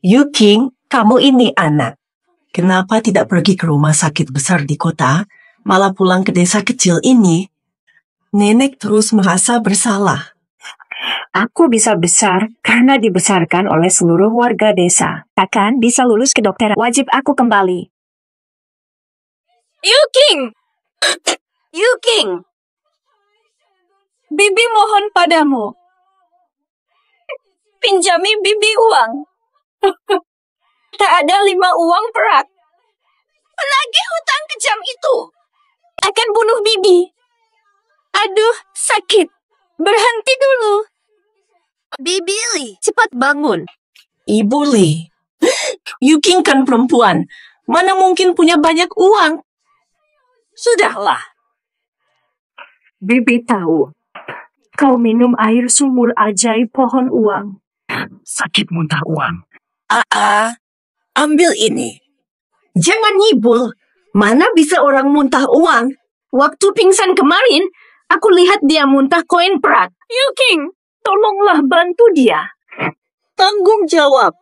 Yuking, kamu ini anak. Kenapa tidak pergi ke rumah sakit besar di kota, malah pulang ke desa kecil ini? Nenek terus merasa bersalah. Aku bisa besar karena dibesarkan oleh seluruh warga desa. Takkan bisa lulus ke dokter, wajib aku kembali. Yuking! Yuking! Bibi mohon padamu. Pinjami Bibi uang. Tak ada 5 uang perak. Penagih hutang kejam itu akan bunuh Bibi. Aduh, sakit. Berhenti dulu. Bibi Li, cepat bangun. Ibu Li, Yuking kan perempuan. Mana mungkin punya banyak uang? Sudahlah. Bibi tahu. Kau minum air sumur ajaib pohon uang. Sakit muntah uang. Ambil ini. Jangan nyibul. Mana bisa orang muntah uang? Waktu pingsan kemarin, aku lihat dia muntah koin perak. Yuking, tolonglah bantu dia. Tanggung jawab.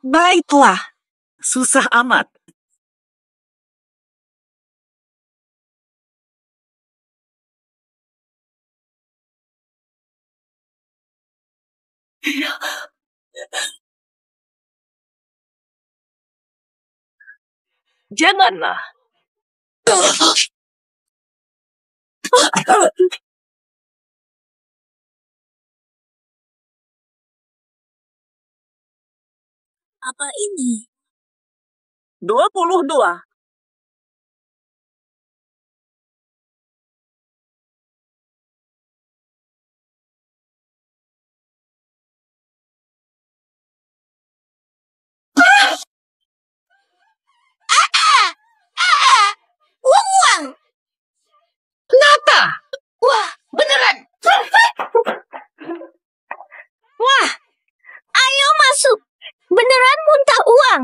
Baiklah. Susah amat. Janganlah. Apa ini? 22. Uang! Kenapa? Wah, beneran. Wah, ayo masuk. Beneran muntah uang.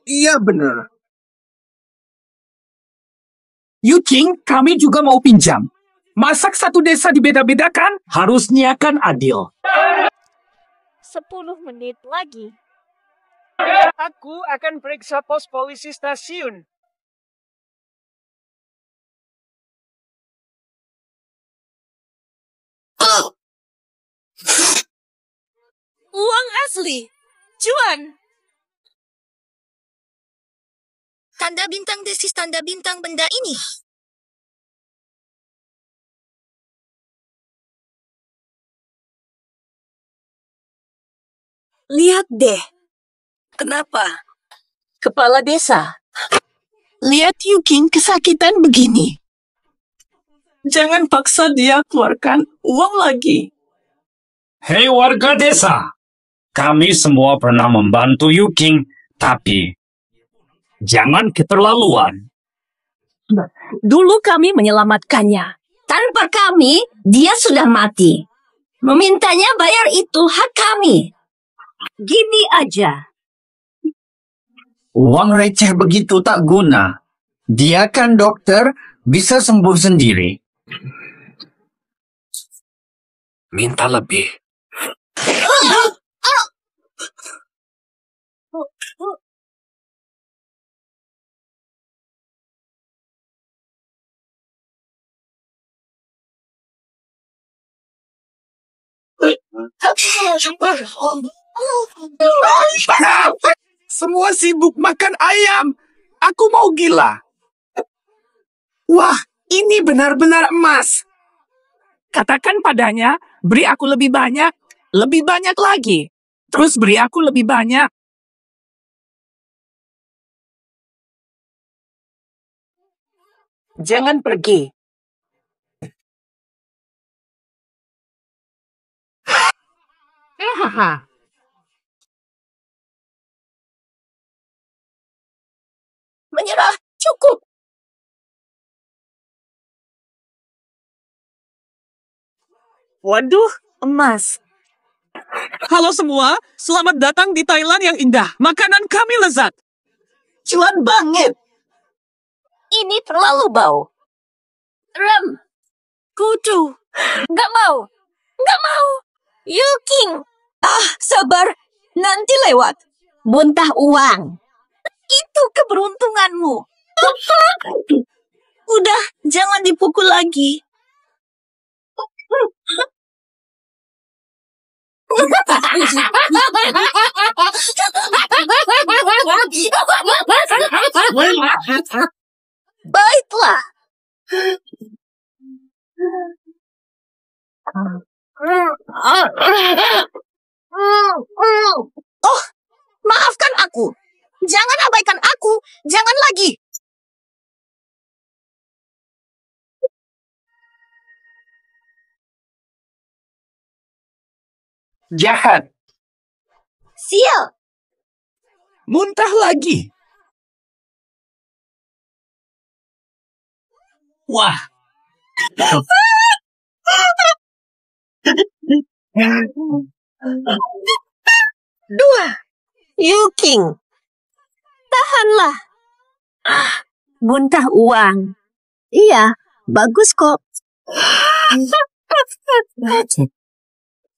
Iya benar. Yuking, kami juga mau pinjam. Masak satu desa dibeda-bedakan, harusnya kan adil. 10 menit lagi. Aku akan periksa pos polisi stasiun. Uang asli. Cuan. Tanda bintang desis tanda bintang benda ini. Lihat deh. Kenapa? Kepala desa. Lihat Yuking kesakitan begini. Jangan paksa dia keluarkan uang lagi. Hei warga desa, kami semua pernah membantu Yuking, tapi jangan keterlaluan. Dulu kami menyelamatkannya. Tanpa kami, dia sudah mati. Memintanya bayar itu hak kami. Gini aja. Uang receh begitu tak guna. Dia kan dokter, bisa sembuh sendiri. Minta lebih. Semua sibuk makan ayam. Aku mau gila. Wah, ini benar-benar emas. Katakan padanya, beri aku lebih banyak lagi. Terus beri aku lebih banyak. Jangan pergi. Menyerah, cukup. Waduh, emas. Halo semua, selamat datang di Thailand yang indah. Makanan kami lezat. Cuan banget. Ini terlalu bau. Kudu. Nggak mau. Nggak mau. Yuking. Sabar. Nanti lewat. Muntah uang. Itu keberuntunganmu. Udah, jangan dipukul lagi. Baiklah. Oh, maafkan aku. Jangan abaikan aku. Jangan lagi. Jahat. Sial. Muntah lagi. Wah. Dua. Yuking. Tahanlah. Muntah uang. Iya, bagus kok.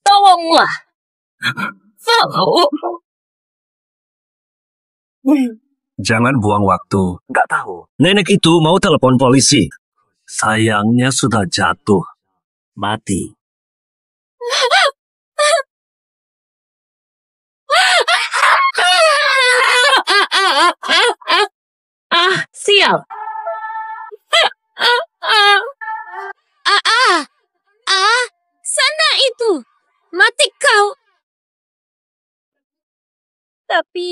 Tolonglah. Jangan buang waktu. Nggak tahu. Nenek itu mau telepon polisi. Sayangnya sudah jatuh. Mati. Sial. Sana itu. Mati kau. Tapi...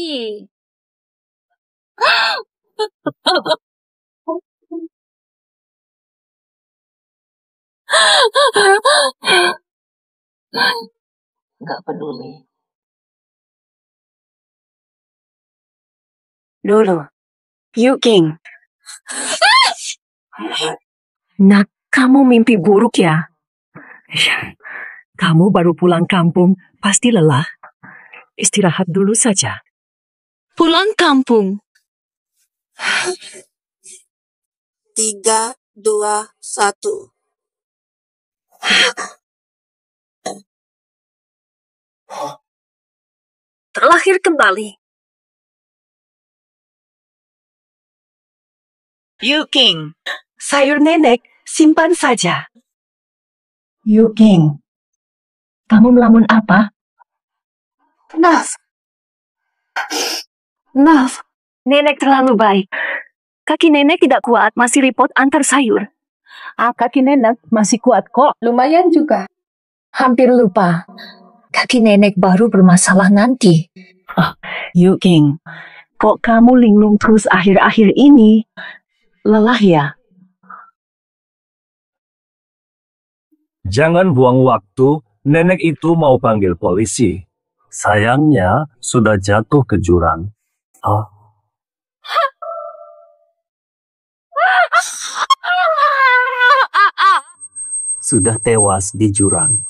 Nggak peduli. Dulu. Yuking. Nak, kamu mimpi buruk ya? Kamu baru pulang kampung, pasti lelah. Istirahat dulu saja. Pulang kampung. 3, 2, 1. Terlahir kembali. Yuking, sayur nenek simpan saja. Yuking, kamu melamun apa? Naf. Nenek terlalu baik. Kaki nenek tidak kuat, masih repot antar sayur. Kaki nenek masih kuat kok. Lumayan juga. Hampir lupa. Kaki nenek baru bermasalah nanti. Yuking, kok kamu linglung terus akhir-akhir ini? Lelah ya? Jangan buang waktu. Nenek itu mau panggil polisi. Sayangnya sudah jatuh ke jurang. Sudah tewas di jurang.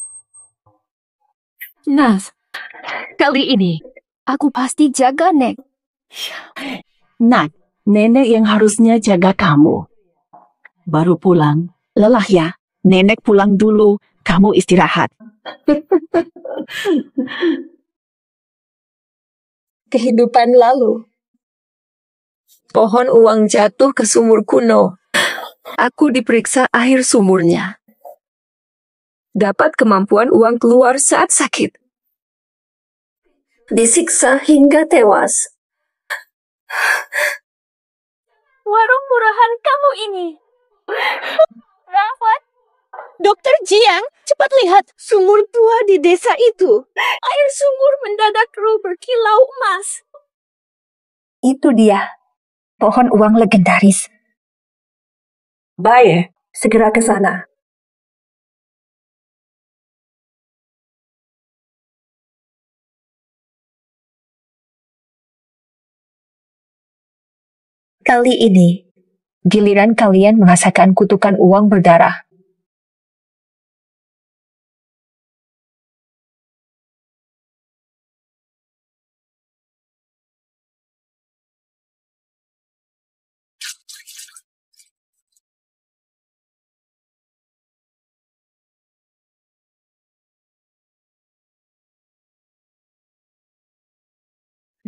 Naf, kali ini aku pasti jaga Nek. Nak, nenek yang harusnya jaga kamu. Baru pulang, lelah ya? Nenek pulang dulu, kamu istirahat. Kehidupan lalu. Pohon uang jatuh ke sumur kuno. Aku diperiksa akhir sumurnya. Dapat kemampuan uang keluar saat sakit. Disiksa hingga tewas. Warung murahan kamu ini. Rawat. Dokter Jiang, cepat lihat sumur tua di desa itu. Air sumur mendadak berkilau emas. Itu dia. Pohon uang legendaris. Baik, segera ke sana. Kali ini, giliran kalian merasakan kutukan uang berdarah.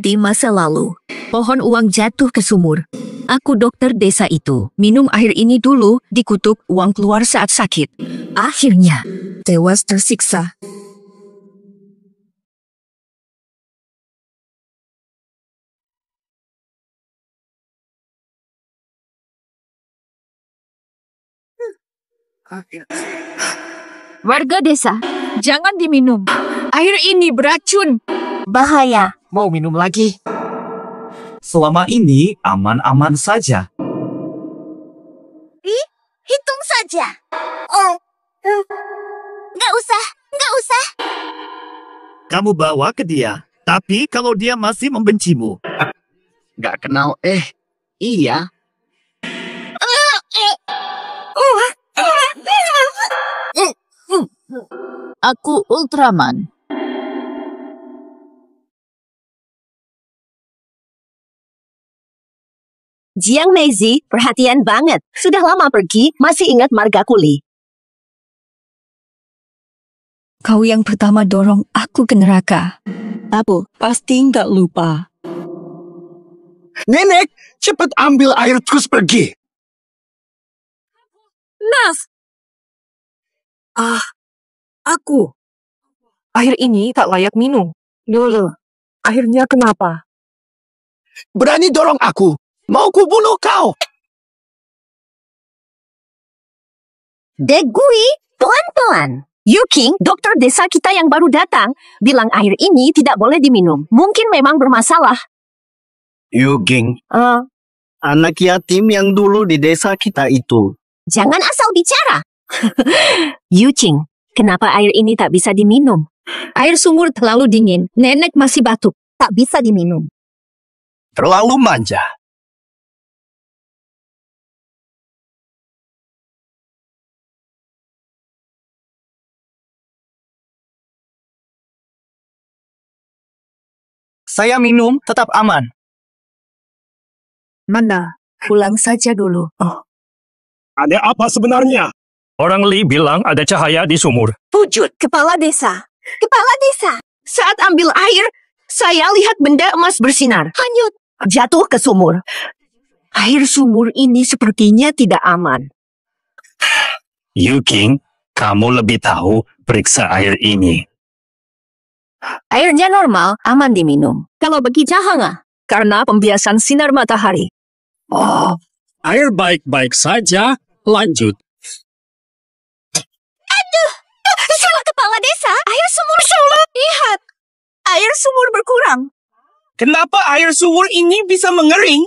Di masa lalu, pohon uang jatuh ke sumur. Aku dokter desa itu. Minum air ini dulu, dikutuk uang keluar saat sakit. Akhirnya, tewas tersiksa. Warga desa, jangan diminum. Air ini beracun. Bahaya. Mau minum lagi? Selama ini aman-aman saja. Hitung saja. Oh, nggak usah. Kamu bawa ke dia. Tapi kalau dia masih membencimu, Gak kenal iya. Aku Ultraman. Jiang Meizi, perhatian banget. Sudah lama pergi, masih ingat marga kuli. Kau yang pertama dorong aku ke neraka. Apa? Pasti nggak lupa. Nenek, cepat ambil air terus pergi. Nas! Aku. Air ini tak layak minum. Dulu. Akhirnya kenapa? Berani dorong aku. Mau ku bunuh kau. Degui, pelan-pelan. Yuking, dokter desa kita yang baru datang, bilang air ini tidak boleh diminum. Mungkin memang bermasalah. Yuging, anak yatim yang dulu di desa kita itu. Jangan asal bicara. Yuking, kenapa air ini tak bisa diminum? Air sumur terlalu dingin. Nenek masih batuk. Tak bisa diminum. Terlalu manja. Saya minum tetap aman. Mana? Pulang saja dulu. ada apa sebenarnya? Orang Li bilang ada cahaya di sumur. Wujud kepala desa. Kepala desa. Saat ambil air, saya lihat benda emas bersinar. Hanyut. Jatuh ke sumur. Air sumur ini sepertinya tidak aman. Yuking, kamu lebih tahu, periksa air ini. Airnya normal, aman diminum. Kalau bagi jangan, karena pembiasan sinar matahari. Air baik-baik saja, lanjut. Salah kepala desa, air sumur salah. Lihat, air sumur berkurang. Kenapa air sumur ini bisa mengering?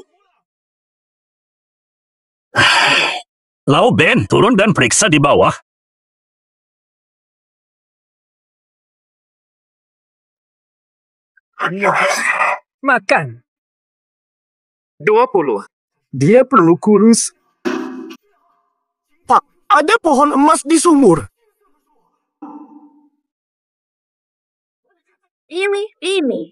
Lau Ben, turun dan periksa di bawah. Makan. 20. Dia perlu kurus. Pak, ada pohon emas di sumur. Ini.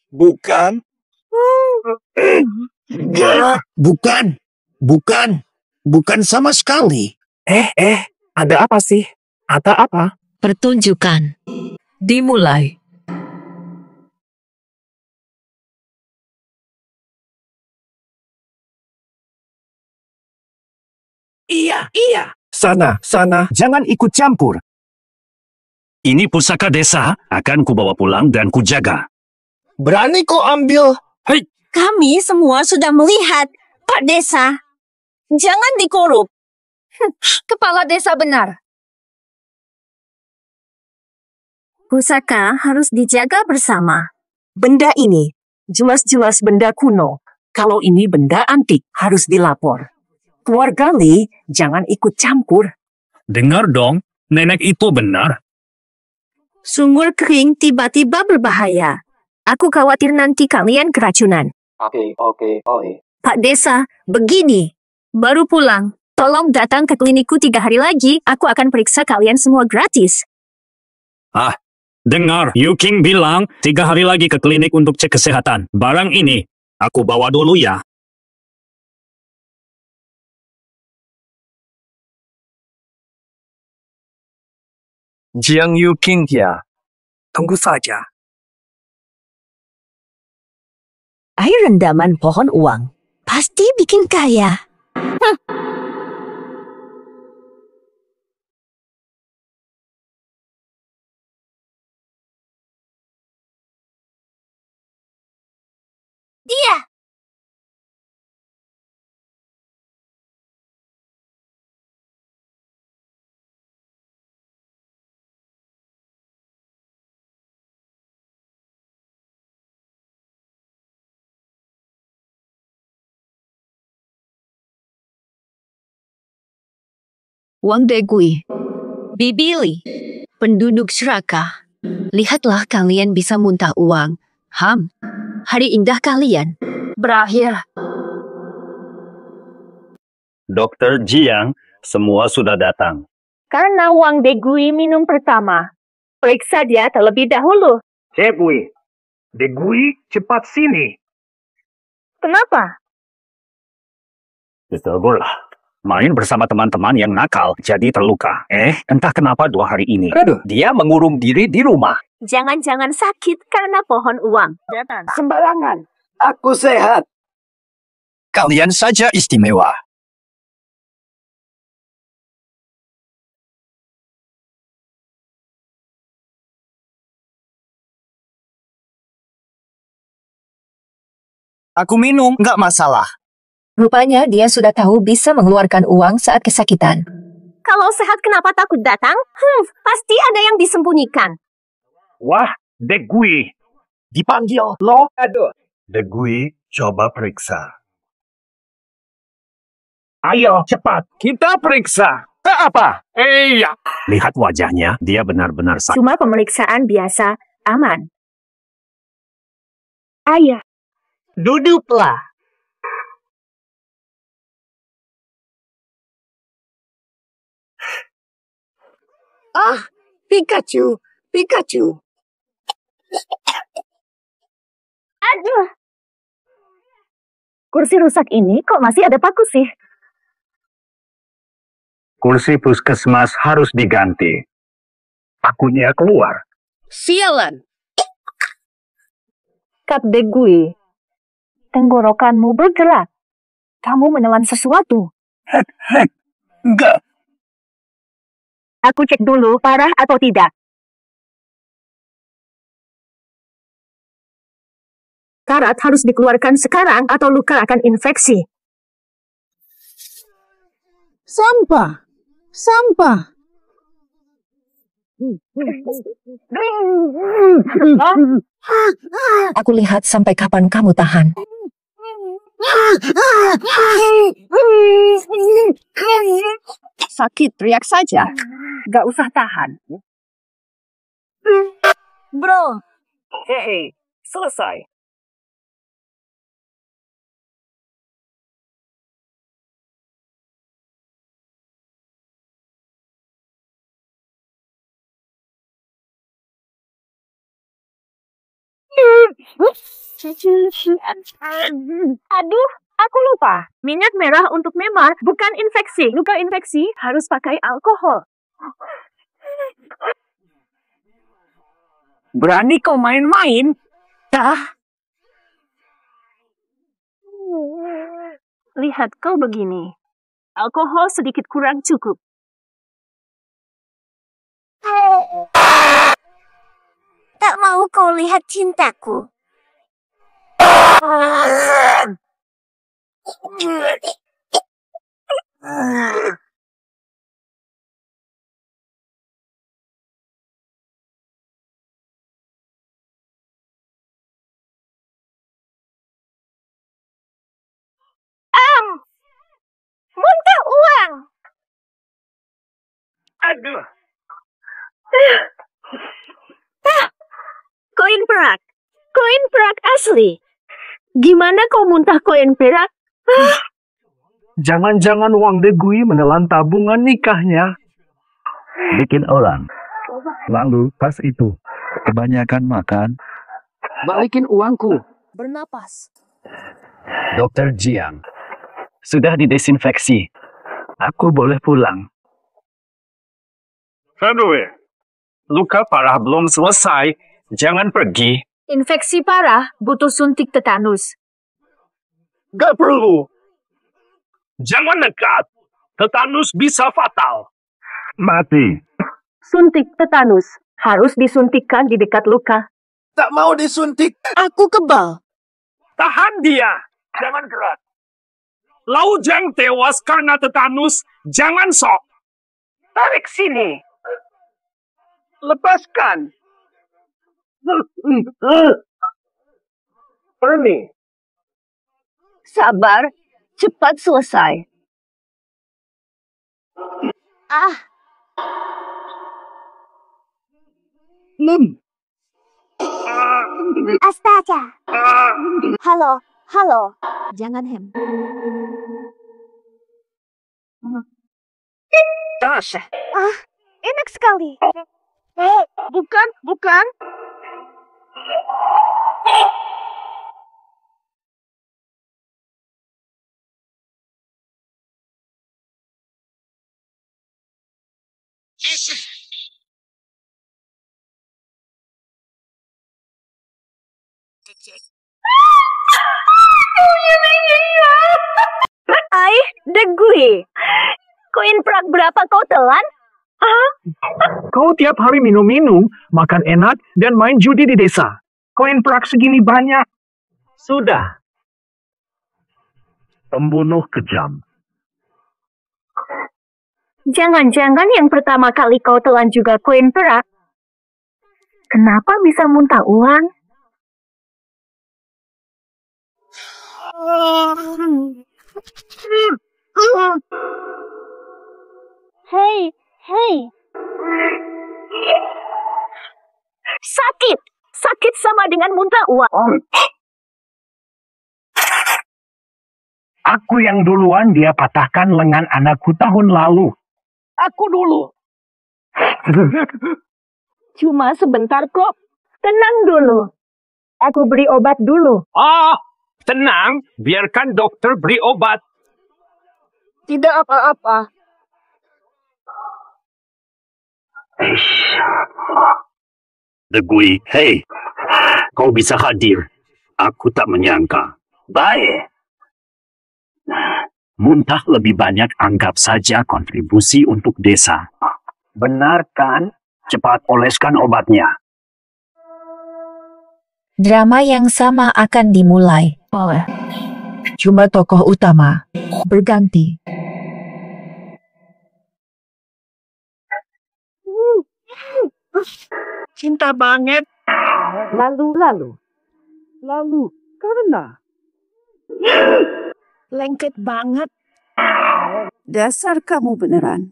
Bukan. Bukan sama sekali. Ada apa sih? Ada apa? Pertunjukan. Dimulai. Iya. Sana, jangan ikut campur. Ini pusaka desa, akan kubawa pulang dan kujaga. Berani kau ambil? Kami semua sudah melihat, Pak Desa. Jangan dikorup. Kepala desa benar. Pusaka harus dijaga bersama. Benda ini jelas-jelas benda kuno. Kalau ini benda antik, harus dilapor. Keluarga Li, jangan ikut campur. Dengar dong, nenek itu benar. Sumur kering tiba-tiba berbahaya. Aku khawatir nanti kalian keracunan. Oke. Pak Desa, begini. Baru pulang. Tolong datang ke klinikku 3 hari lagi. Aku akan periksa kalian semua gratis. Dengar, Yuking bilang 3 hari lagi ke klinik untuk cek kesehatan. Barang ini, aku bawa dulu ya. Jiang Yu King ya. Tunggu saja. Air rendaman pohon uang. Pasti bikin kaya. Dia. Wang Degui, Bibili, penduduk serakah. Lihatlah kalian bisa muntah uang. Hari indah kalian berakhir. Dokter Jiang, semua sudah datang. Karena Wang Degui minum pertama, periksa dia terlebih dahulu. Degui. Degui, cepat sini. Kenapa? Betul. Main bersama teman-teman yang nakal, jadi terluka. Entah kenapa 2 hari ini. Dia mengurung diri di rumah. Jangan-jangan sakit karena pohon uang. Sembarangan. Aku sehat. Kalian saja istimewa. Aku minum, nggak masalah. Rupanya dia sudah tahu bisa mengeluarkan uang saat kesakitan. Kalau sehat kenapa takut datang? Pasti ada yang disembunyikan. Wah, Degui. Dipanggil lo. Aduh. Degui, coba periksa. Ayo, cepat. Kita periksa. Apa? Iya. Lihat wajahnya, dia benar-benar sakit. Cuma pemeriksaan biasa, aman. Ayah. Duduklah. Pikachu. Aduh. Kursi rusak ini kok masih ada paku sih? Kursi puskesmas harus diganti. Pakunya keluar. Sialan. Kat Degui, tenggorokanmu bergerak. Kamu menelan sesuatu. Enggak. Aku cek dulu parah atau tidak. Karat harus dikeluarkan sekarang atau luka akan infeksi. Sampah. Aku lihat sampai kapan kamu tahan. Sakit, teriak saja. Gak usah tahan. Bro, Hei, selesai. Aduh, aku lupa. Minyak merah untuk memar bukan infeksi. Luka infeksi harus pakai alkohol. Berani kau main-main? Lihat kau begini. Alkohol sedikit kurang cukup. tak mau kau lihat cintaku. Muntah uang. Aduh. Koin perak. Koin perak asli. Gimana kau muntah koin perak? Jangan-jangan Wang Degui menelan tabungan nikahnya. Bikin orang. Lalu pas itu, kebanyakan makan. Balikin uangku. Bernapas. Dokter Jiang, sudah didesinfeksi. Aku boleh pulang. Aduh, luka parah belum selesai. Jangan pergi. Infeksi parah butuh suntik tetanus. Gak perlu. Jangan nekat. Tetanus bisa fatal. Mati. Suntik tetanus harus disuntikkan di dekat luka. Tak mau disuntik. Aku kebal. Tahan dia. Jangan gerak. Laujang tewas karena tetanus. Jangan sok. Tarik sini. Lepaskan. Perni. Sabar, cepat selesai. Astaga. Halo, halo. Jangan hem. Enak sekali. Bukan. Degui. Koin prak berapa kau telan? Kau tiap hari minum-minum, makan enak, dan main judi di desa. Koin prak segini banyak. Sudah. Pembunuh kejam. Jangan-jangan yang pertama kali kau telan juga koin perak. Kenapa bisa muntah uang? Hei. Sakit sama dengan muntah uang. Aku yang duluan dia patahkan lengan anakku tahun lalu. Aku dulu. Cuma sebentar kok. Tenang dulu. Aku beri obat dulu. Tenang. Biarkan dokter beri obat. Tidak apa-apa. Degui, hei. Kau bisa hadir. Aku tak menyangka. Baik. Muntah lebih banyak anggap saja kontribusi untuk desa. Benar kan? Cepat oleskan obatnya. Drama yang sama akan dimulai. Cuma tokoh utama berganti. Cinta banget. Lalu, karena lengket banget. Dasar kamu beneran.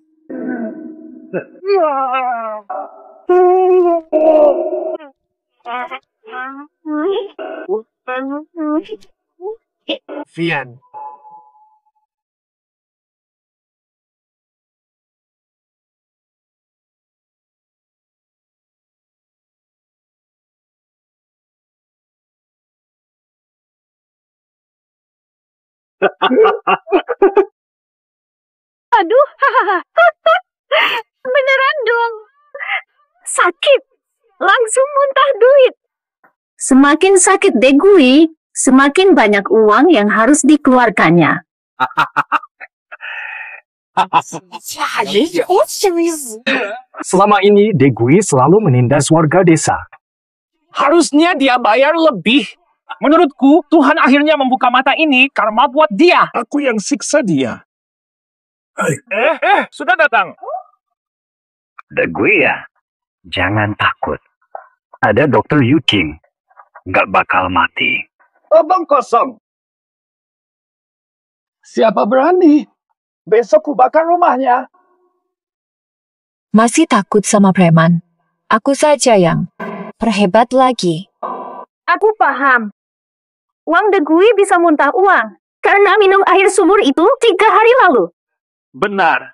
Vian. Aduh, beneran dong. Sakit, langsung muntah duit. Semakin sakit Degui, semakin banyak uang yang harus dikeluarkannya. Selama ini Degui selalu menindas warga desa. Harusnya dia bayar lebih. Menurutku, Tuhan akhirnya membuka mata ini karma buat dia. Aku yang siksa dia. Sudah datang. Degui ya? Jangan takut. Ada dokter Yuking. Nggak bakal mati. Abang kosong. Siapa berani? Besok ku bakar rumahnya. Masih takut sama preman. Aku saja yang perhebat lagi. Aku paham. Uang Degui bisa muntah uang. Karena minum air sumur itu 3 hari lalu. Benar.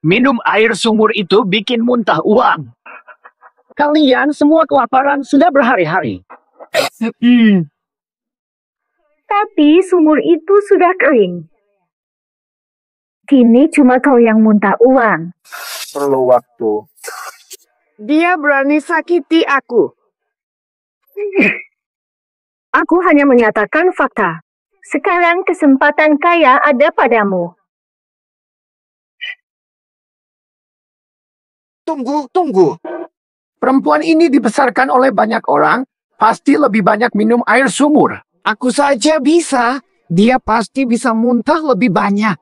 Minum air sumur itu bikin muntah uang. Kalian semua kelaparan sudah berhari-hari. Tapi sumur itu sudah kering. Kini cuma kau yang muntah uang. Perlu waktu. Dia berani sakiti aku. Aku hanya menyatakan fakta. Sekarang kesempatan kaya ada padamu. Tunggu. Perempuan ini dibesarkan oleh banyak orang, pasti lebih banyak minum air sumur. Aku saja bisa. Dia pasti bisa muntah lebih banyak.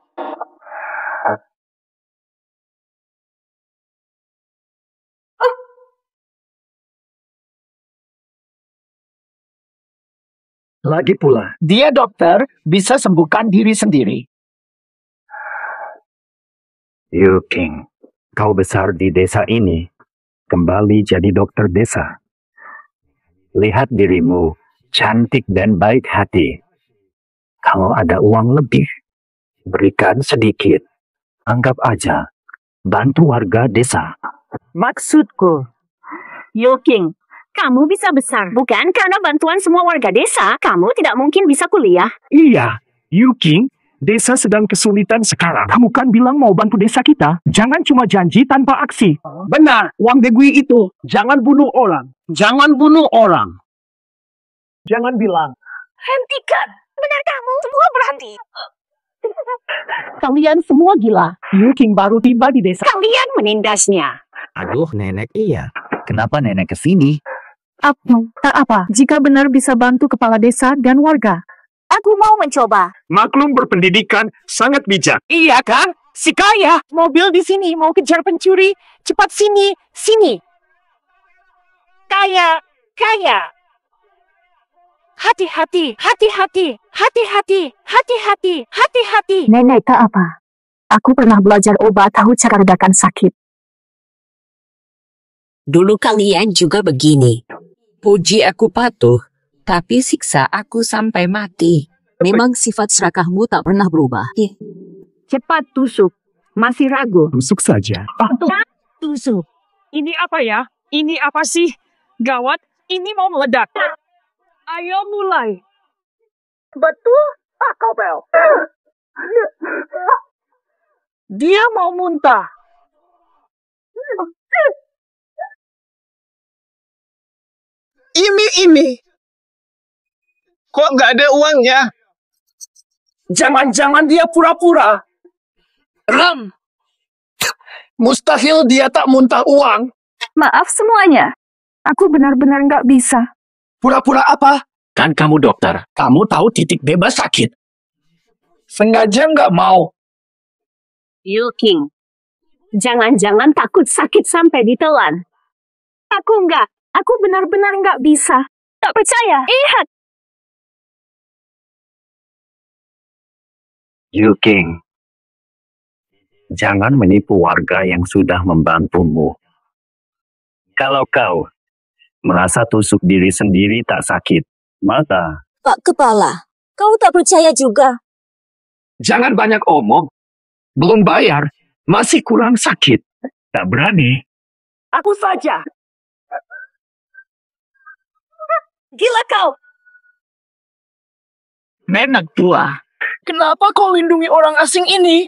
Lagi pula, Dia dokter, bisa sembuhkan diri sendiri. Yu King, kau besar di desa ini, kembali jadi dokter desa. Lihat dirimu, cantik dan baik hati. Kalau ada uang lebih, berikan sedikit. Anggap aja, bantu warga desa. Maksudku, Yu King, kamu bisa besar. Bukan karena bantuan semua warga desa, kamu tidak mungkin bisa kuliah. iya, Yu King, desa sedang kesulitan sekarang. Kamu kan bilang mau bantu desa kita. Jangan cuma janji tanpa aksi. Benar, Wang Degui itu. Jangan bunuh orang. Jangan bunuh orang. Jangan bilang. Hentikan! Benar kamu, semua berhenti. Kalian semua gila. Yu King baru tiba di desa. Kalian menindasnya. Aduh, nenek iya. Kenapa nenek kesini? Tak apa, jika benar bisa bantu kepala desa dan warga. Aku mau mencoba. Maklum berpendidikan sangat bijak. Iya kan? Si kaya. Mobil di sini mau kejar pencuri. Cepat sini. Kaya. Hati-hati. Nenek, tak apa. Aku pernah belajar obat tahu cara redakan sakit. Dulu kalian juga begini. Puji aku patuh, tapi siksa aku sampai mati. Memang sifat serakahmu tak pernah berubah. Cepat tusuk. Masih ragu. Tusuk saja. Tusuk. Ini apa ya? Ini apa sih? Gawat, ini mau meledak. Ayo mulai. Betul, Pak Kobel. Dia mau muntah. Ini. Kok nggak ada uangnya? Jangan-jangan dia pura-pura. Ram. Mustahil dia tak muntah uang. Maaf semuanya. Aku benar-benar nggak bisa. Pura-pura apa? Kan kamu dokter. Kamu tahu titik bebas sakit. Sengaja nggak mau. Yu King, jangan-jangan takut sakit sampai ditelan. Aku nggak. Aku benar-benar nggak bisa. Tak percaya. Lihat. Yu King, jangan menipu warga yang sudah membantumu. Kalau kau merasa tusuk diri sendiri tak sakit, maka... Pak Kepala, kau tak percaya juga. Jangan banyak omong. Belum bayar, masih kurang sakit. Tak berani. Aku saja. Gila kau. Nenek tua, kenapa kau lindungi orang asing ini?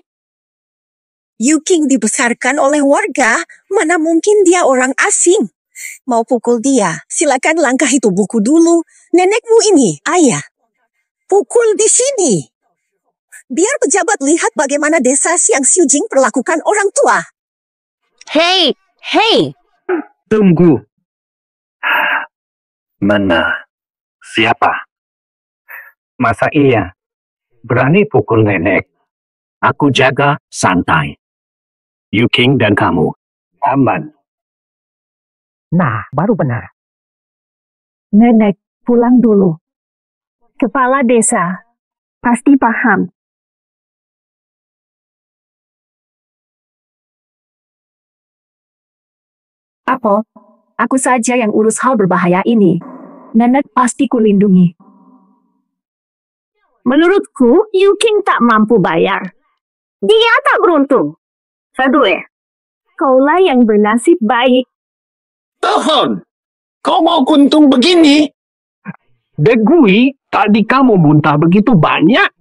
Yu King dibesarkan oleh warga, mana mungkin dia orang asing. Mau pukul dia, silakan langkahi tubuhku dulu. Nenekmu ini, ayah. Pukul di sini. Biar pejabat lihat bagaimana desa Siang Xiujing perlakukan orang tua. Hei. Tunggu. Mana? Siapa? Masa iya? Berani pukul nenek? Aku jaga santai. Yu King dan kamu aman. Nah, baru benar. Nenek, pulang dulu. Kepala desa pasti paham. Apa? Aku saja yang urus hal berbahaya ini. Nenek pasti kulindungi. Menurutku, Yu King tak mampu bayar. Dia tak beruntung. Fadwe, kaulah yang bernasib baik. Tahan! Kau mau kuntung begini? Degui, tadi kamu muntah begitu banyak.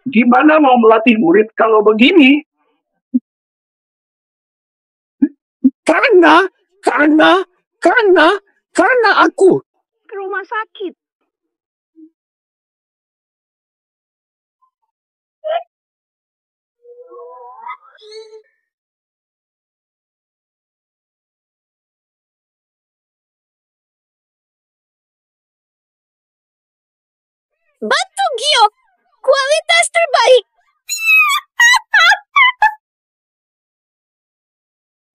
Gimana mau melatih murid kalau begini? Karena aku. Ke rumah sakit. Batu giok, kualitas terbaik.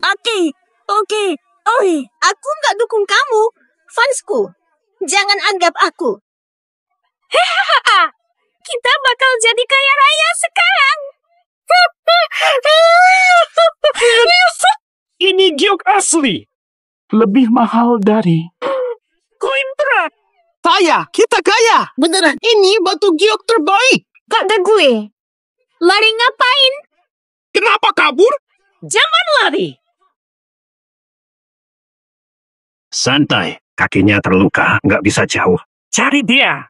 Oke. Aku nggak dukung kamu, fansku. Jangan anggap aku. Kita bakal jadi kaya raya sekarang. Ini giok asli. Lebih mahal dari Koin berat. Kita kaya. Beneran, ini batu giok terbaik. Kak gue. Lari ngapain? Kenapa kabur? Jangan lari. Santai, kakinya terluka, nggak bisa jauh. cari dia.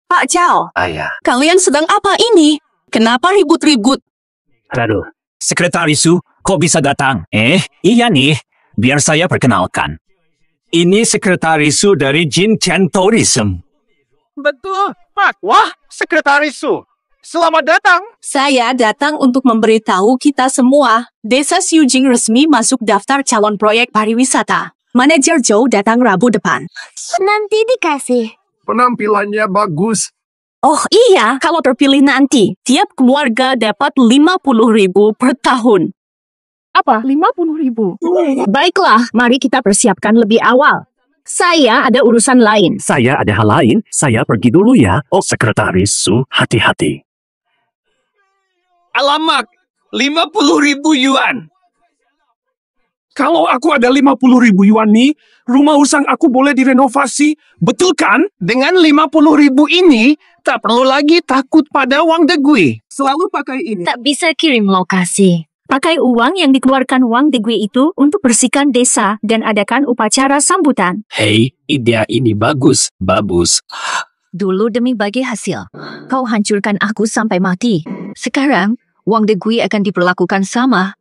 Pak Cao, Ayah. kalian sedang apa ini? Kenapa ribut-ribut? Aduh, Sekretarisu, kok bisa datang? Iya nih, biar saya perkenalkan. Ini Sekretarisu dari Jin Chen Tourism. Betul, Pak. Wah, Sekretaris Su. Selamat datang. Saya datang untuk memberitahu kita semua, Desa Xiujing resmi masuk daftar calon proyek pariwisata. Manajer Zhou datang Rabu depan. Nanti dikasih. Penampilannya bagus. Oh iya, kalau terpilih nanti, tiap keluarga dapat 50.000 per tahun. Apa? 50.000? Baiklah, mari kita persiapkan lebih awal. Saya ada urusan lain. saya ada hal lain. Saya pergi dulu ya. Oh, Sekretaris Su, hati-hati. Alamak, 50.000 yuan. Kalau aku ada 50.000 yuan nih, rumah usang aku boleh direnovasi. Betul kan? Dengan 50.000 ini, tak perlu lagi takut pada Wang Degui. Selalu pakai ini. Tak bisa kirim lokasi. Pakai uang yang dikeluarkan Wang Degui itu untuk bersihkan desa dan adakan upacara sambutan. Hei, ide ini bagus. Dulu demi bagi hasil, kau hancurkan aku sampai mati. Sekarang, Wang Degui akan diperlakukan sama.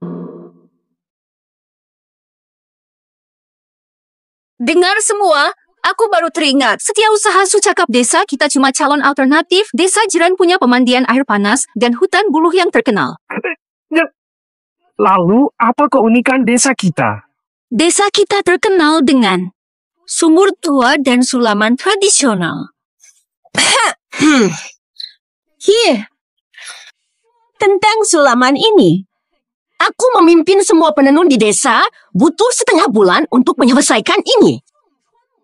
Dengar semua, aku baru teringat. Setiausaha Sucakap Desa kita cuma calon alternatif. Desa jiran punya pemandian air panas dan hutan buluh yang terkenal. Lalu, apa keunikan desa kita? Desa kita terkenal dengan sumur tua dan sulaman tradisional. Tentang sulaman ini, aku memimpin semua penenun di desa butuh setengah bulan untuk menyelesaikan ini.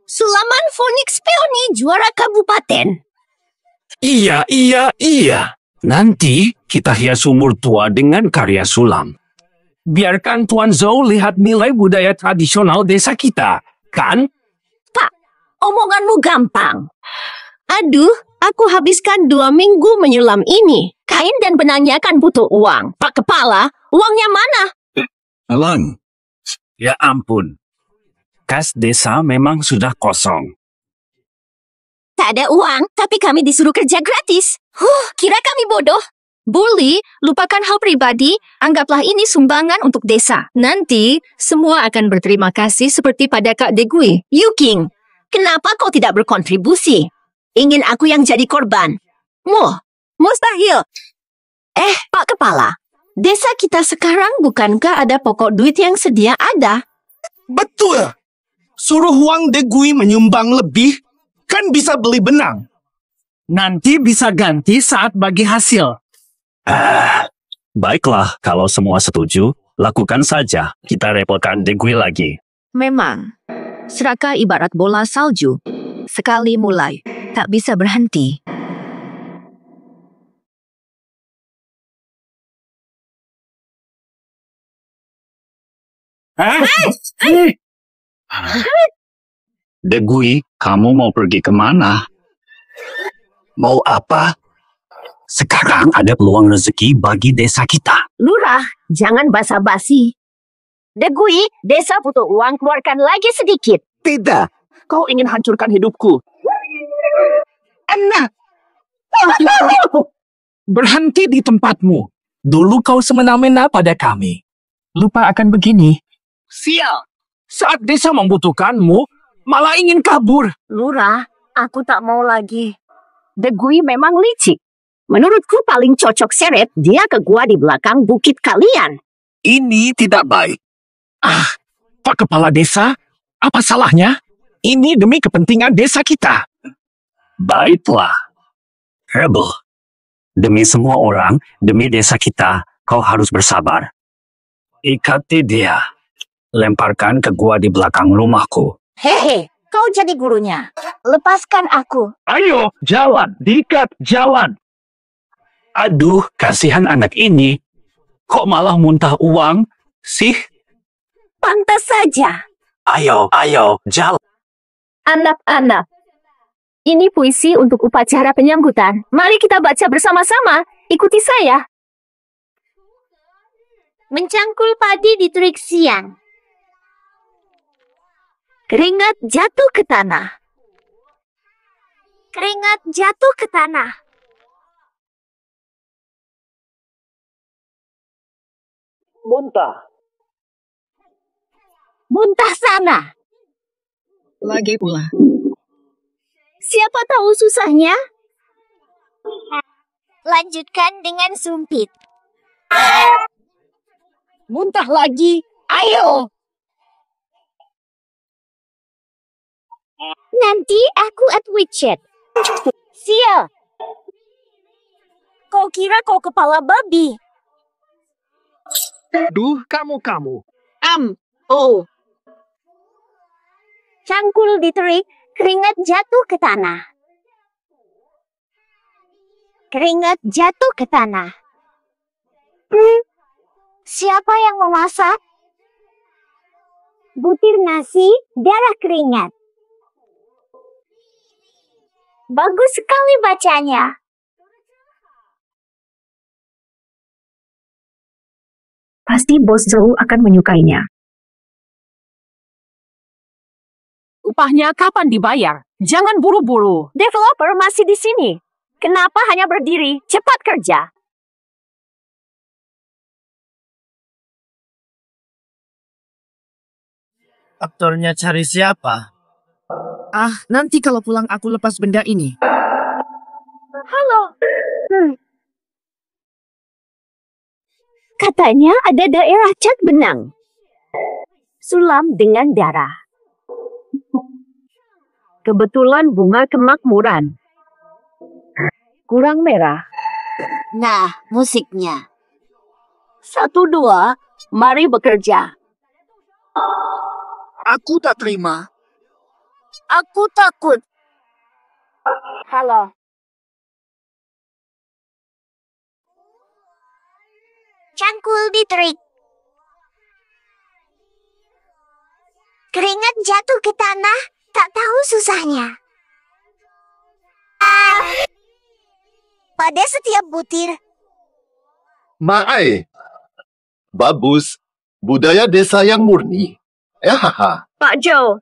Sulaman Phoenix Peony juara kabupaten. Iya. Nanti kita hias sumur tua dengan karya sulam. Biarkan Tuan Zhou lihat nilai budaya tradisional desa kita, kan? Pak, omonganmu gampang. Aduh, aku habiskan 2 minggu menyulam ini. Kain dan benangnya kan butuh uang. Pak Kepala, uangnya mana? Alang. Ya ampun. Kas desa memang sudah kosong. Tak ada uang, tapi kami disuruh kerja gratis. Kira kami bodoh. Bully, lupakan hal pribadi, anggaplah ini sumbangan untuk desa. Nanti, semua akan berterima kasih seperti pada Kak Degui. Yuking, kenapa kau tidak berkontribusi? Ingin aku yang jadi korban? Mustahil. Pak Kepala, desa kita sekarang bukankah ada pokok duit yang sedia ada? Betul. Suruh Wang Degui menyumbang lebih, kan bisa beli benang. Nanti bisa ganti saat bagi hasil. Baiklah, kalau semua setuju, lakukan saja. Kita repotkan Degui lagi. Memang, serakah ibarat bola salju. Sekali mulai, tak bisa berhenti. Degui, kamu mau pergi kemana? Mau apa? Sekarang ada peluang rezeki bagi desa kita. Lurah, jangan basa-basi. Degui, desa butuh uang, keluarkan lagi sedikit. Tidak, kau ingin hancurkan hidupku. Enak. Berhenti di tempatmu. Dulu kau semena-mena pada kami. Lupa akan begini. Sial! Saat desa membutuhkanmu, malah ingin kabur. Lurah, aku tak mau lagi. Degui memang licik. Menurutku paling cocok seret dia ke gua di belakang bukit kalian. Ini tidak baik. Pak Kepala Desa, apa salahnya? Ini demi kepentingan desa kita. Baiklah. Rebel, demi semua orang, demi desa kita, kau harus bersabar. Ikati dia. Lemparkan ke gua di belakang rumahku. Hehe, kau jadi gurunya. Lepaskan aku. Ayo, jalan, diikat, jalan. Aduh, kasihan anak ini. Kok malah muntah uang sih? Pantas saja. Ayo, jalan. Anak-anak, ini puisi untuk upacara penyambutan. Mari kita baca bersama-sama. Ikuti saya. Mencangkul padi di terik siang. Keringat jatuh ke tanah. Keringat jatuh ke tanah. Muntah. Muntah sana. Lagi pula. Siapa tahu susahnya? Lanjutkan dengan sumpit. Muntah lagi. Ayo. Nanti aku widget. Sial. Kau kira kau kepala babi? Duh, kamu. Cangkul di terik, keringat jatuh ke tanah. Keringat jatuh ke tanah. Siapa yang memasak? Butir nasi, darah keringat. Bagus sekali bacanya. Pasti bos Zhou akan menyukainya. Upahnya kapan dibayar? Jangan buru-buru. Developer masih di sini. Kenapa hanya berdiri? Cepat kerja. Aktornya cari siapa? Nanti kalau pulang aku lepas benda ini. Halo. Katanya ada daerah cat benang. Sulam dengan darah. Kebetulan bunga kemakmuran. Kurang merah. Nah, musiknya. 1, 2, mari bekerja. Aku tak terima. Aku takut. Halo. Cangkul di terik. Keringat jatuh ke tanah, tak tahu susahnya. Pada setiap butir. Maai. Bagus. Budaya desa yang murni. Pak Joe,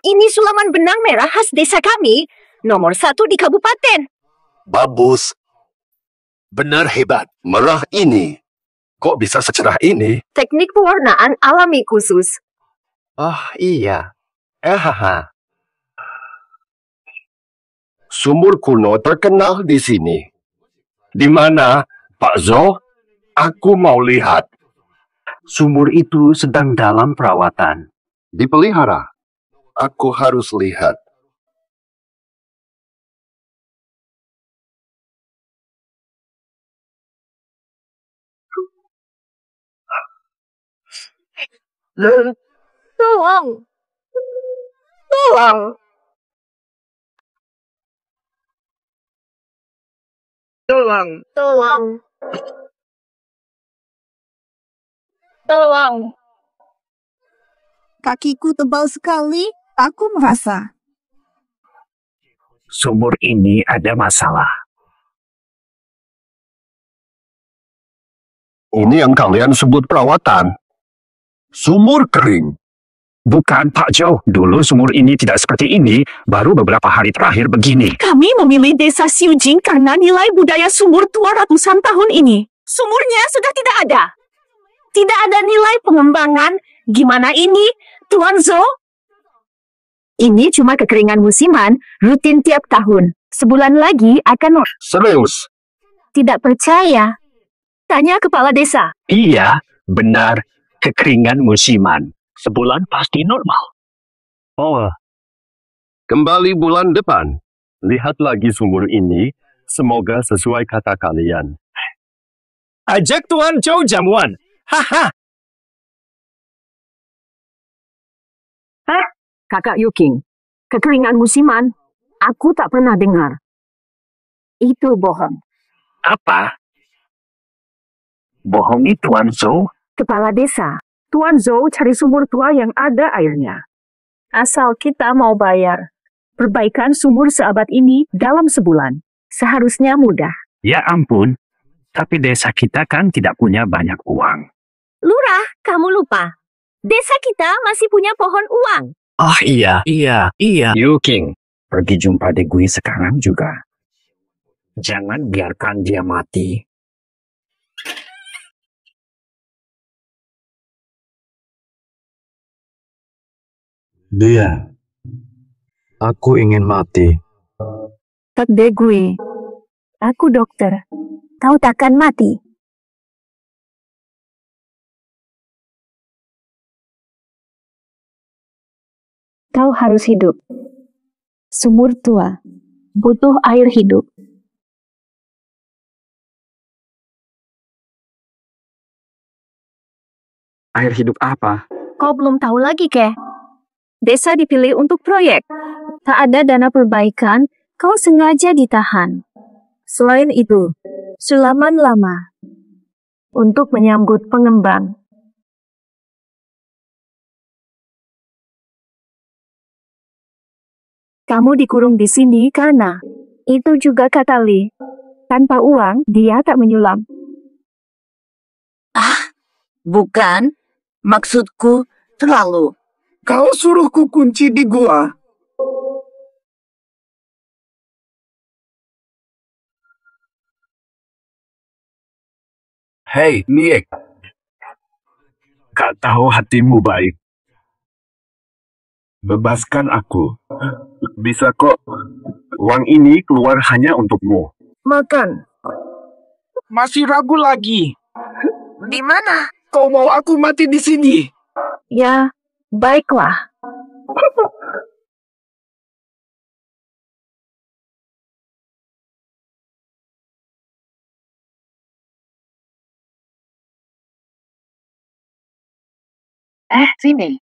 ini sulaman benang merah khas desa kami, nomor 1 di kabupaten. Bagus. Benar hebat. Merah ini. Kok bisa secerah ini? Teknik pewarnaan alami khusus. Iya. Sumur kuno terkenal di sini. Di mana, Pak Zhou? Aku mau lihat. Sumur itu sedang dalam perawatan. Dipelihara. Aku harus lihat. Tolong. Tolong. Tolong. Tolong. Tolong. Kakiku tebal sekali. Aku merasa. Sumur ini ada masalah. Ini yang kalian sebut perawatan. Sumur kering. Bukan, Pak Joe. Dulu sumur ini tidak seperti ini. Baru beberapa hari terakhir begini. Kami memilih desa Xiujing karena nilai budaya sumur tua ratusan tahun ini. Sumurnya sudah tidak ada. Tidak ada nilai pengembangan. Gimana ini, Tuan Zhou? Ini cuma kekeringan musiman, rutin tiap tahun. Sebulan lagi akan... Serius? Tidak percaya? Tanya kepala desa. Iya, benar. Kekeringan musiman. Sebulan pasti normal. Oh, kembali bulan depan. Lihat lagi sumur ini. Semoga sesuai kata kalian. Ajak Tuan Zhou jamuan. Haha. Kakak Yuking, kekeringan musiman, aku tak pernah dengar. Itu bohong. Apa? Bohongi Tuan Zhou? Kepala desa, Tuan Zhou cari sumur tua yang ada airnya. Asal kita mau bayar. Perbaikan sumur seabad ini dalam sebulan. Seharusnya mudah. Ya ampun, tapi desa kita kan tidak punya banyak uang. Lurah, kamu lupa. Desa kita masih punya pohon uang. Oh iya. Yuking, pergi jumpa Degui sekarang juga. Jangan biarkan dia mati. Dia. Aku ingin mati. Kak Degui, aku dokter. Kau takkan mati. Kau harus hidup. Sumur tua butuh air hidup. Air hidup apa? Kau belum tahu lagi, Ke? Desa dipilih untuk proyek. Tak ada dana perbaikan, kau sengaja ditahan. Selain itu, Sulaman lama untuk menyambut pengembang. Kamu dikurung di sini karena itu juga kata Li. Tanpa uang, dia tak menyulam. Bukan. Maksudku terlalu. Kau suruh ku kunci di gua. Hei, Niek. Gak tahu hatimu baik. Bebaskan aku. Bisa kok. Uang ini keluar hanya untukmu. Makan. Masih ragu lagi. Di mana? Kau mau aku mati di sini? Ya, baiklah. Sini.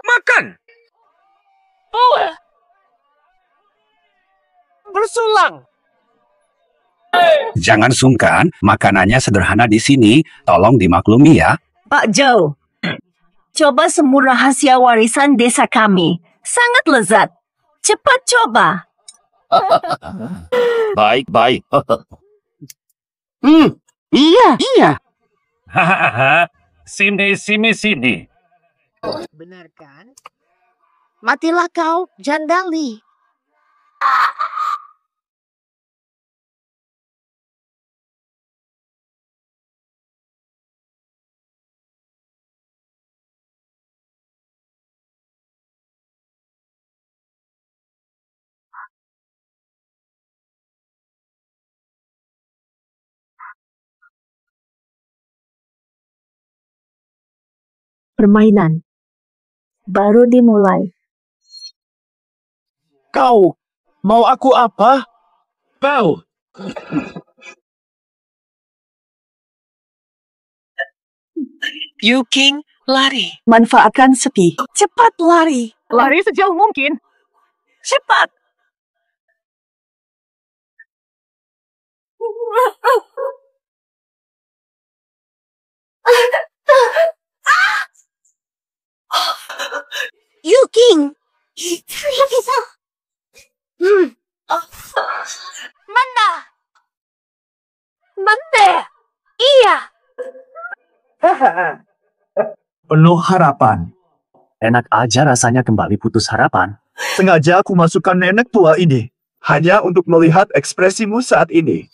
Makan. Bersulang. Jangan sungkan, makanannya sederhana di sini. Tolong dimaklumi ya. Pak Zhou, coba semur rahasia warisan desa kami. Sangat lezat. Cepat coba. Baik. Iya. Hahaha. Sini. Benar kan? Matilah kau, Jandali. Permainan baru dimulai. Kau mau aku apa? Kau. Yuking, lari. Manfaatkan sepi. Cepat lari. Lari sejauh mungkin. Cepat. Yuking! Mana? Mana? Iya. Penuh harapan. Enak aja rasanya kembali putus harapan. Sengaja aku masukkan nenek tua ini. Hanya untuk melihat ekspresimu saat ini.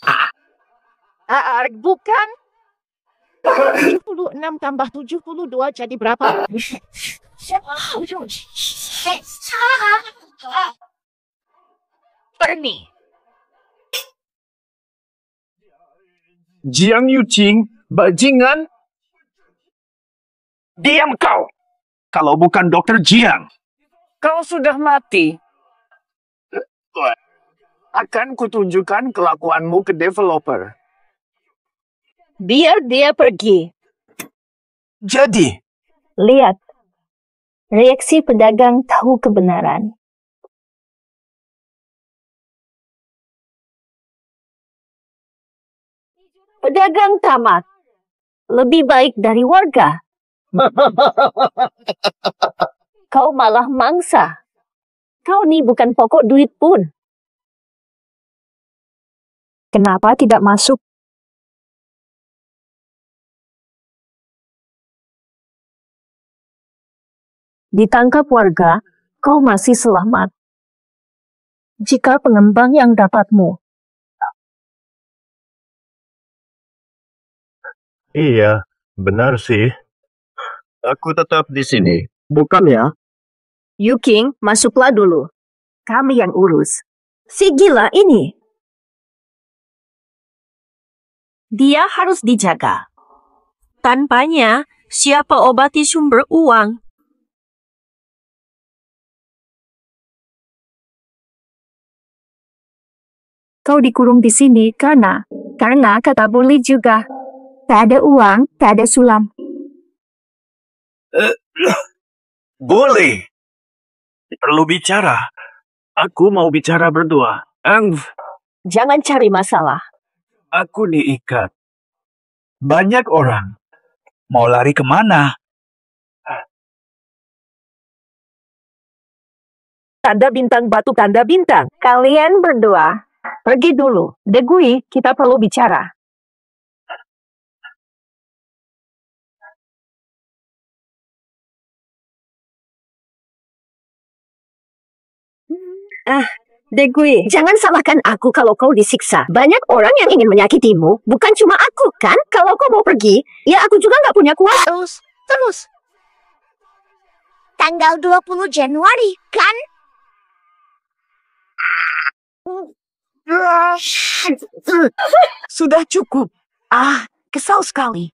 Bukan. 76 tambah 72 jadi berapa? Perni. Jiang Yuqing, bajingan. Diam kau. Kalau bukan Dokter Jiang. Kau sudah mati. Akan kutunjukkan kelakuanmu ke developer. Biar dia pergi. Jadi, Lihat. Reaksi pedagang tahu kebenaran. Pedagang tamat. Lebih baik dari warga. Kau malah mangsa. Kau nih bukan pokok duit pun. Kenapa tidak masuk? Ditangkap warga, kau masih selamat. Jika pengembang yang dapatmu. Iya, benar sih. Aku tetap di sini, bukan ya? Yuking, masuklah dulu. Kami yang urus. Si gila ini. Dia harus dijaga. Tanpanya, siapa obati sumber uang? Kau dikurung di sini karena kata boleh juga. Tak ada uang, tak ada sulam. Boleh. Perlu bicara. Aku mau bicara berdua. Jangan cari masalah. aku diikat. Banyak orang. Mau lari kemana? Tanda bintang batu tanda bintang. Kalian berdua, pergi dulu. Degui, kita perlu bicara. Degui, jangan salahkan aku kalau kau disiksa. Banyak orang yang ingin menyakitimu, bukan cuma aku, kan? Kalau kau mau pergi, ya aku juga nggak punya kuasa. Terus. Tanggal 20 Januari, kan? Sudah cukup. Kesal sekali.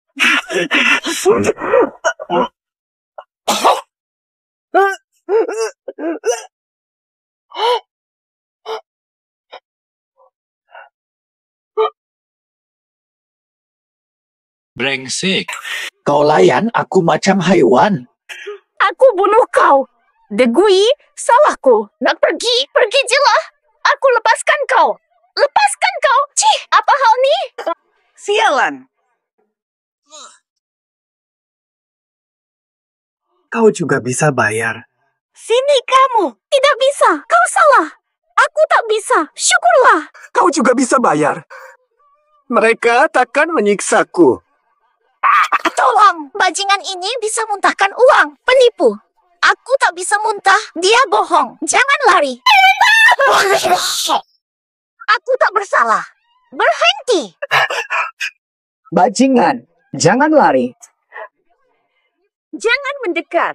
Brengsek. Kau layan aku macam haiwan. Aku bunuh kau. Degui, salahku. Nak pergi, pergi jelah. Aku lepaskan kau. Lepaskan kau. Cih, apa hal ni? Sialan. Kau juga bisa bayar. Sini kamu. Tidak bisa. Kau salah. Aku tak bisa. Syukurlah. Kau juga bisa bayar. Mereka takkan menyiksaku. Tolong, bajingan ini bisa muntahkan uang. Penipu. Aku tak bisa muntah. Dia bohong. Jangan lari. Aku tak bersalah. Berhenti. Bajingan, jangan lari. Jangan mendekat.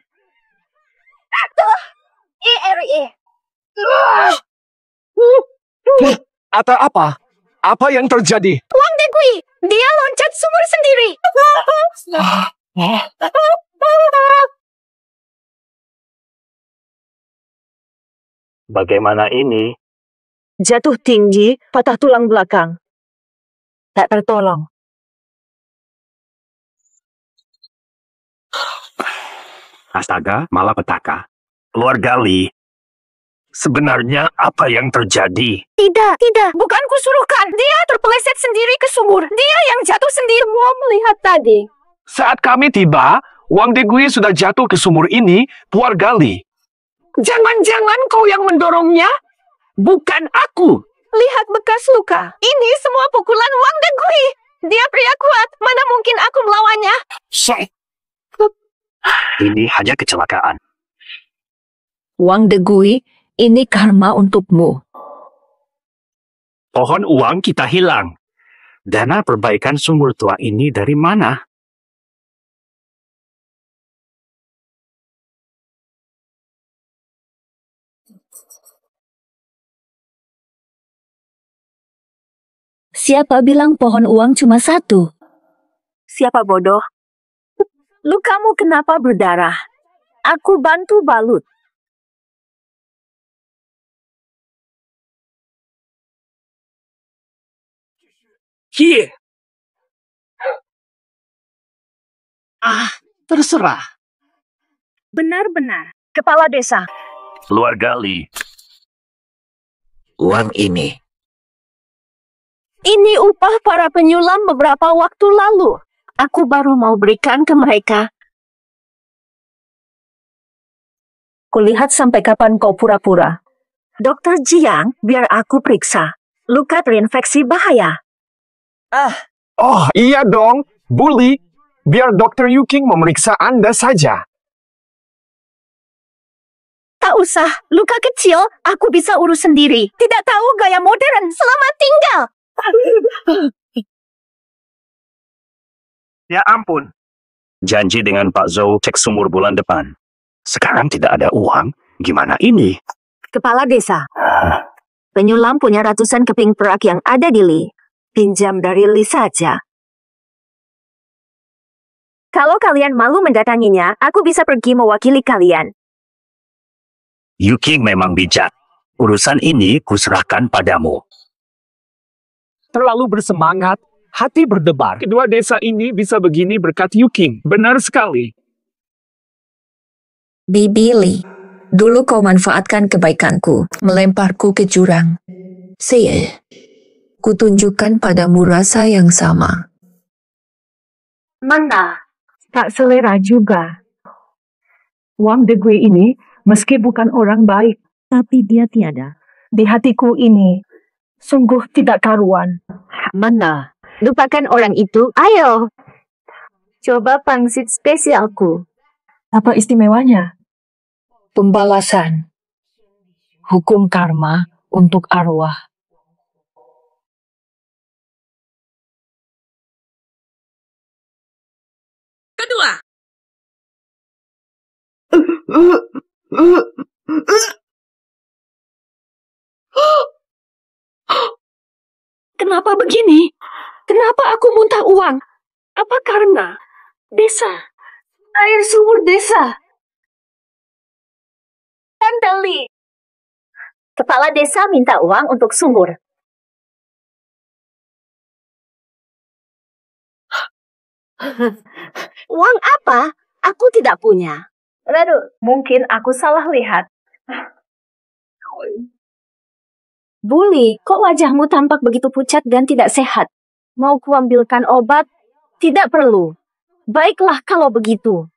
Atau apa? Apa yang terjadi? Wang Degui, dia loncat sumur sendiri. Bagaimana ini? Jatuh tinggi, patah tulang belakang. Tak tertolong. Astaga, malapetaka. Keluarga Lee. Sebenarnya apa yang terjadi? Tidak, bukan kusuruhkan. Dia terpeleset sendiri ke sumur. Dia yang jatuh sendiri. Mau melihat tadi. Saat kami tiba, Wang Degui sudah jatuh ke sumur ini 2 kali. Jangan-jangan kau yang mendorongnya? Bukan aku. Lihat bekas luka. Ini semua pukulan Wang Degui. Dia pria kuat. Mana mungkin aku melawannya? Ini hanya kecelakaan. Wang Degui, ini karma untukmu. Pohon uang kita hilang. Dana perbaikan sumur tua ini dari mana? Siapa bilang pohon uang cuma 1? Siapa bodoh? Lukamu kenapa berdarah? Aku bantu balut. Hier. Terserah. Benar-benar. Kepala desa. Keluarga Lee. Uang ini. Ini upah para penyulam beberapa waktu lalu. Aku baru mau berikan ke mereka. Kulihat sampai kapan kau pura-pura. Dokter Jiang, biar aku periksa. Luka terinfeksi bahaya. Oh, iya dong. Bully, biar Dr. Yuking memeriksa Anda saja. Tak usah, luka kecil, aku bisa urus sendiri. Tidak tahu gaya modern, selamat tinggal. Ya ampun. Janji dengan Pak Zhou cek sumur bulan depan. Sekarang tidak ada uang. Gimana ini? Kepala desa. Penyulam punya ratusan keping perak yang ada di Li. Pinjam dari Li saja. Kalau kalian malu mendatanginya, aku bisa pergi mewakili kalian. Yuking memang bijak. Urusan ini kuserahkan padamu. Terlalu bersemangat, hati berdebar. Kedua desa ini bisa begini berkat Yuking. Benar sekali. Bibi Lee, dulu kau manfaatkan kebaikanku, melemparku ke jurang. Saya, kutunjukkan padamu rasa yang sama. Mana? Tak selera juga. Wang Degui ini, meski bukan orang baik, tapi dia tiada. Di hatiku ini, sungguh tidak karuan. Mana? Lupakan orang itu. Ayo. Coba pangsit spesialku. Apa istimewanya? Pembalasan. Hukum karma untuk arwah. Kedua. Kenapa begini? Kenapa aku muntah uang? Apa karena desa? Air sumur desa? Tante Lee. Kepala desa minta uang untuk sumur. Uang apa? Aku tidak punya. Lalu, mungkin aku salah lihat. Bully, kok wajahmu tampak begitu pucat dan tidak sehat? Mau kuambilkan obat? Tidak perlu. Baiklah kalau begitu.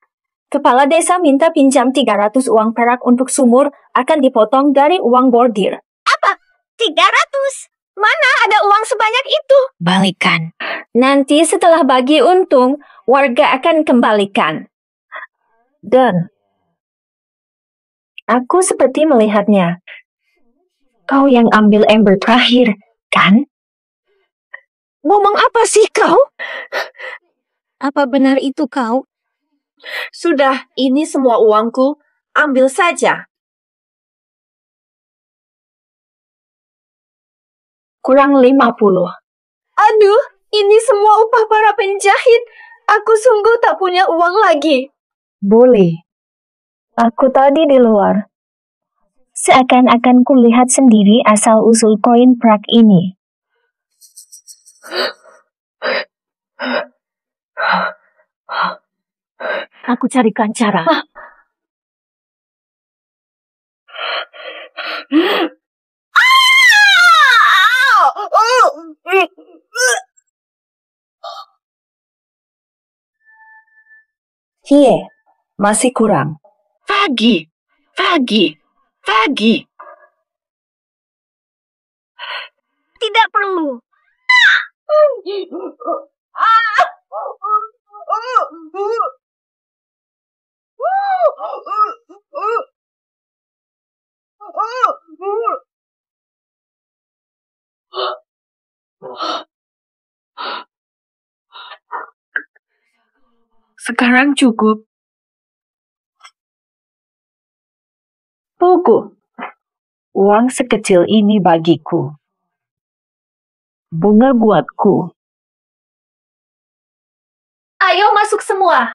Kepala desa minta pinjam 300 uang perak untuk sumur akan dipotong dari uang bordir. Apa? 300? Mana ada uang sebanyak itu? Balikan. Nanti setelah bagi untung, warga akan kembalikan. Dan aku seperti melihatnya. Kau yang ambil ember terakhir, kan? Ngomong apa sih kau? Apa benar itu kau? Sudah, ini semua uangku. Ambil saja. Kurang 50. Aduh, ini semua upah para penjahit. Aku sungguh tak punya uang lagi. Boleh. Aku tadi di luar. Seakan-akan kulihat sendiri asal-usul koin perak ini. Aku carikan cara. Hie, masih kurang. Fagi. Tidak perlu. Sekarang cukup. Pugu, uang sekecil ini bagiku. Bunga buatku. Ayo masuk semua.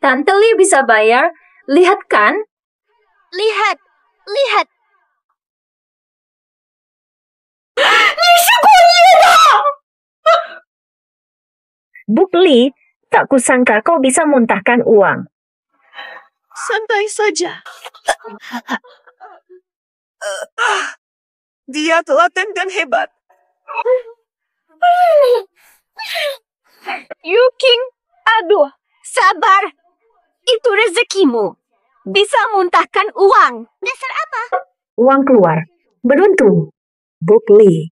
Tante Li bisa bayar. Lihat kan? Lihat. Bu Li, tak kusangka kau bisa muntahkan uang. Santai saja. Dia telaten dan hebat. Yuking, aduh, sabar. Itu rezekimu. Bisa muntahkan uang. Dasar apa? Uang keluar. Beruntung. Bu Li.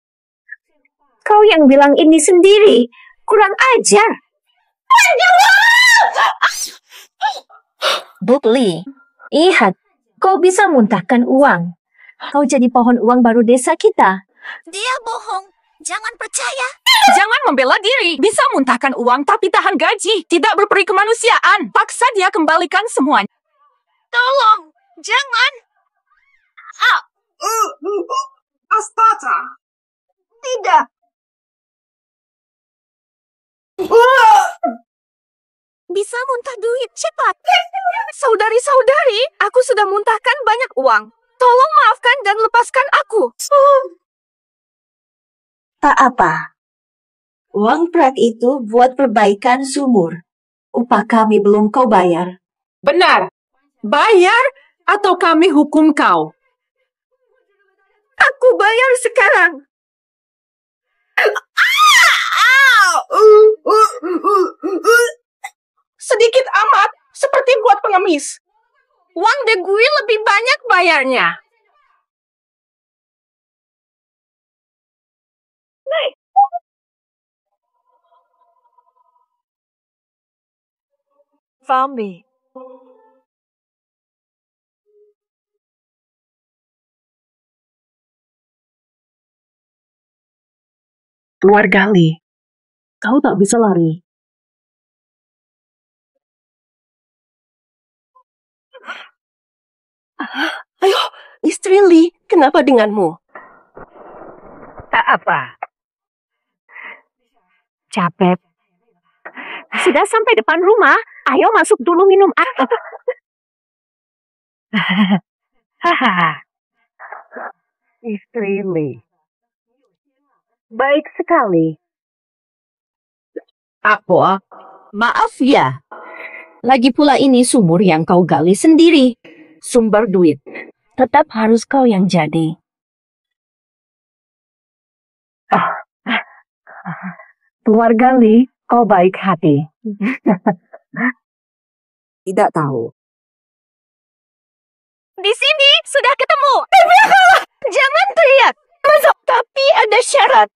Kau yang bilang ini sendiri. Kurang ajar. Bu Li, lihat. Kau bisa muntahkan uang. Kau jadi pohon uang baru desa kita. Dia bohong. Jangan percaya. Jangan membela diri. Bisa muntahkan uang tapi tahan gaji. Tidak berperi kemanusiaan. Paksa dia kembalikan semuanya. Tolong. Jangan. Astaga. Tidak. Bisa muntah duit cepat. Saudari-saudari, aku sudah muntahkan banyak uang. Tolong maafkan dan lepaskan aku. Tak apa. Uang prak itu buat perbaikan sumur. Upah kami belum kau bayar. Benar. Bayar atau kami hukum kau. Aku bayar sekarang. Sedikit amat, seperti buat pengemis. Uang Degui lebih banyak bayarnya. Fambi. Keluar gali. Kau tak bisa lari. Ayo, istri Li, kenapa denganmu? Tak apa. Capek. Sudah sampai depan rumah. Ayo masuk dulu minum air. Istri Li. Baik sekali. Apa? Maaf ya. Lagi pula ini sumur yang kau gali sendiri. Sumber duit. Tetap harus kau yang jadi. Keluarga Li, kau baik hati. Tidak tahu. Di sini sudah ketemu. Jangan teriak. Tapi ada syarat.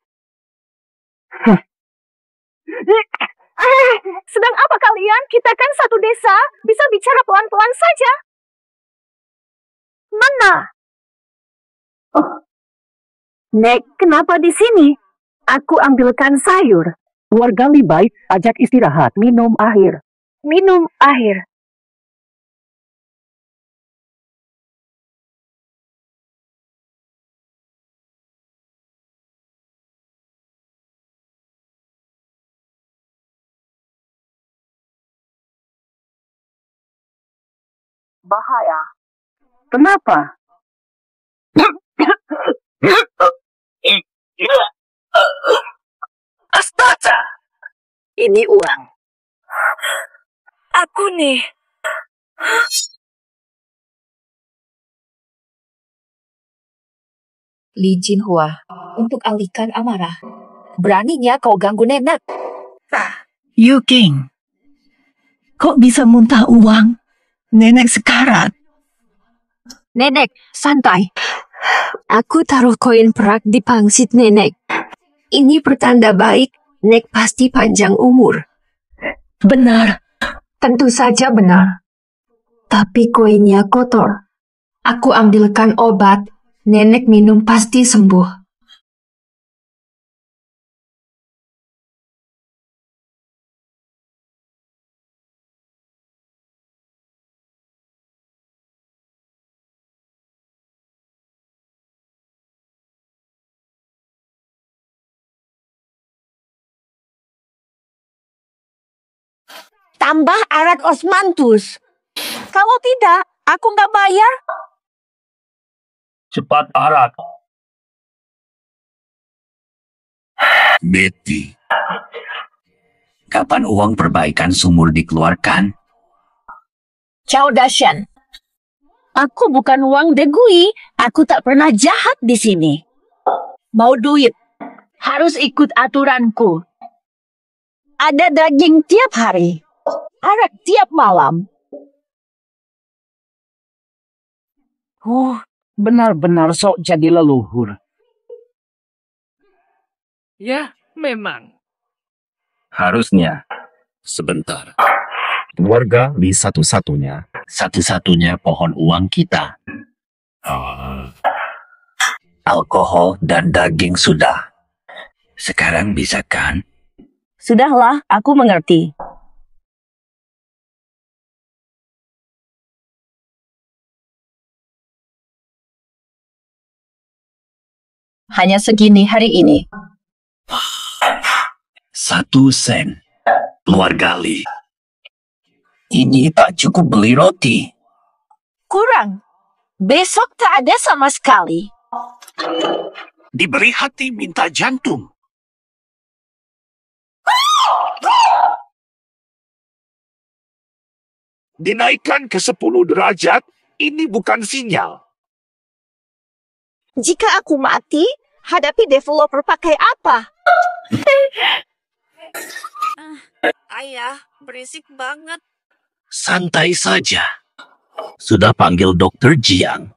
Sedang apa kalian? Kita kan satu desa. Bisa bicara pelan-pelan saja. Mana? Oh. Nek, kenapa di sini? Aku ambilkan sayur. Warga Libai, ajak istirahat, minum air. Minum air. Bahaya. Kenapa? Astaga! Ini uang. Aku nih. Li Jinhua, untuk alihkan amarah. Beraninya kau ganggu nenek. Yu King, kok bisa muntah uang? Nenek sekarat. Nenek, santai. Aku taruh koin perak di pangsit nenek. Ini pertanda baik, Nek pasti panjang umur. Benar. Tentu saja benar. Tapi koinnya kotor. Aku ambilkan obat, nenek minum pasti sembuh. Tambah arat osmanthus. Kalau tidak, aku nggak bayar. Cepat arat. Betty, kapan uang perbaikan sumur dikeluarkan? Chow Dashan. Aku bukan uang degui. Aku tak pernah jahat di sini. Mau duit, harus ikut aturanku. Ada daging tiap hari, arak tiap malam. Benar-benar sok jadi leluhur. Ya, memang. Harusnya. Sebentar. Keluarga Lee satu-satunya. Satu-satunya pohon uang kita. Alkohol dan daging sudah. Sekarang bisa kan? Sudahlah, aku mengerti. Hanya segini hari ini. 1 sen. Keluarga Lee. Ini tak cukup beli roti. Kurang. Besok tak ada sama sekali. Diberi hati minta jantung. Dinaikkan ke 10 derajat, ini bukan sinyal. Jika aku mati, hadapi developer pakai apa? Ayah, berisik banget. Santai saja. Sudah panggil Dokter Jiang.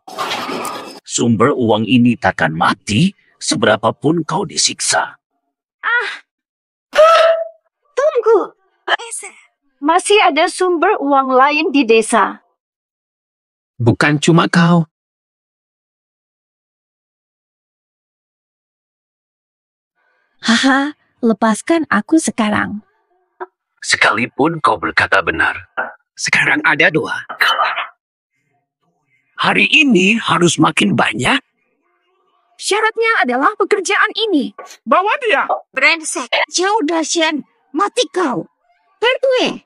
Sumber uang ini takkan mati seberapapun kau disiksa. Tunggu. Masih ada sumber uang lain di desa. Bukan cuma kau. Haha, lepaskan aku sekarang. Sekalipun kau berkata benar. Sekarang ada 2. Hari ini harus makin banyak. Syaratnya adalah pekerjaan ini. Bawa dia. Brengsek, jauh Dashan. Mati kau. Pertue.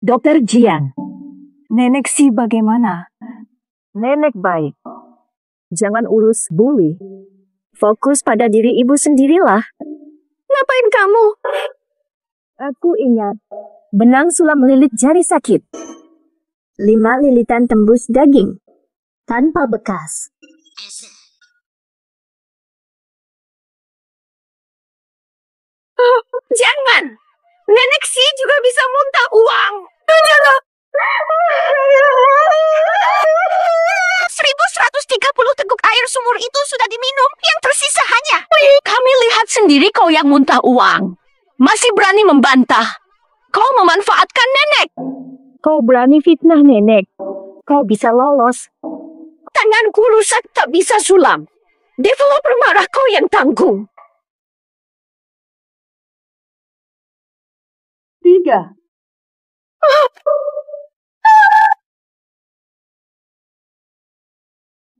Dokter Jiang, nenek si bagaimana? Nenek baik. Jangan urus bully. Fokus pada diri ibu sendirilah. Ngapain kamu? Aku ingat. Benang sulam melilit jari sakit. 5 lilitan tembus daging. Tanpa bekas. Jangan. Nenek si juga bisa muntah uang. 1130 teguk air sumur itu sudah diminum. Yang tersisa hanya. Kami lihat sendiri kau yang muntah uang. Masih berani membantah. Kau memanfaatkan nenek. Kau berani fitnah nenek. Kau bisa lolos. Tanganku rusak tak bisa sulam. Developer marah kau yang tanggung. 3.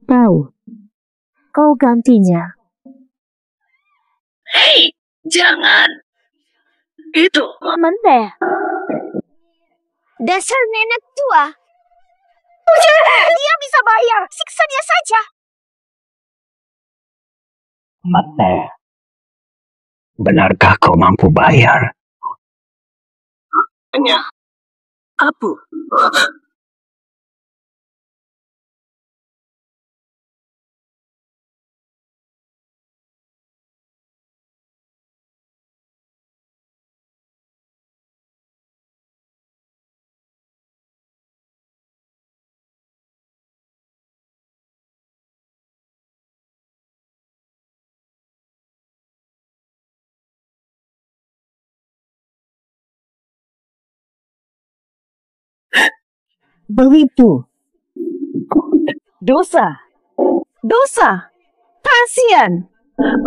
Tahu. Kau gantinya. Hei, jangan. Itu. Mana? Dasar nenek tua. Dia bisa bayar. Siksa dia saja. Mate, benarkah kau mampu bayar? Hanya apa? begitu. Dosa. Dosa. Kasian.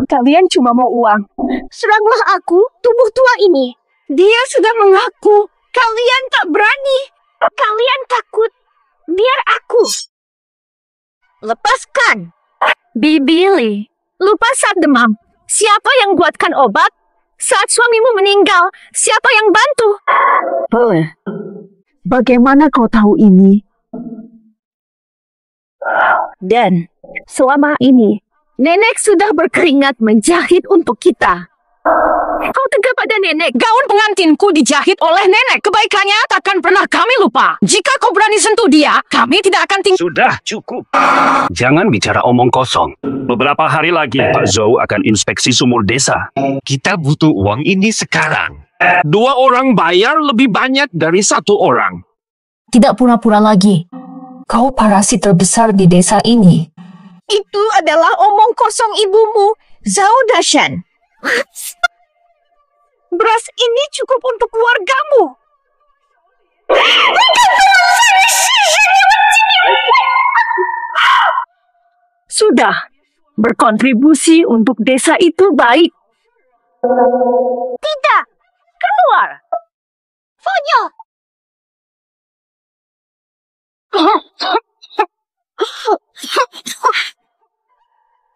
Kalian cuma mau uang. Seranglah aku, tubuh tua ini. Dia sudah mengaku. Kalian tak berani. Kalian takut. Biar aku. Lepaskan. Bibili. Lupa saat demam. Siapa yang buatkan obat? Saat suamimu meninggal, siapa yang bantu? Bagaimana kau tahu ini? Dan selama ini, nenek sudah berkeringat menjahit untuk kita. Kau tegak pada nenek. Gaun pengantinku dijahit oleh nenek. Kebaikannya takkan pernah kami lupa. Jika kau berani sentuh dia, kami tidak akan tinggal. Sudah, cukup. Jangan bicara omong kosong. Beberapa hari lagi, Pak Zhou akan inspeksi sumur desa. Kita butuh uang ini sekarang. 2 orang bayar lebih banyak dari 1 orang. Tidak pura-pura lagi. Kau parasit terbesar di desa ini. Itu adalah omong kosong ibumu, Zhao Dashan. Beras ini cukup untuk keluargamu. Sudah, berkontribusi untuk desa itu baik. Tidak, keluar. Fonyo.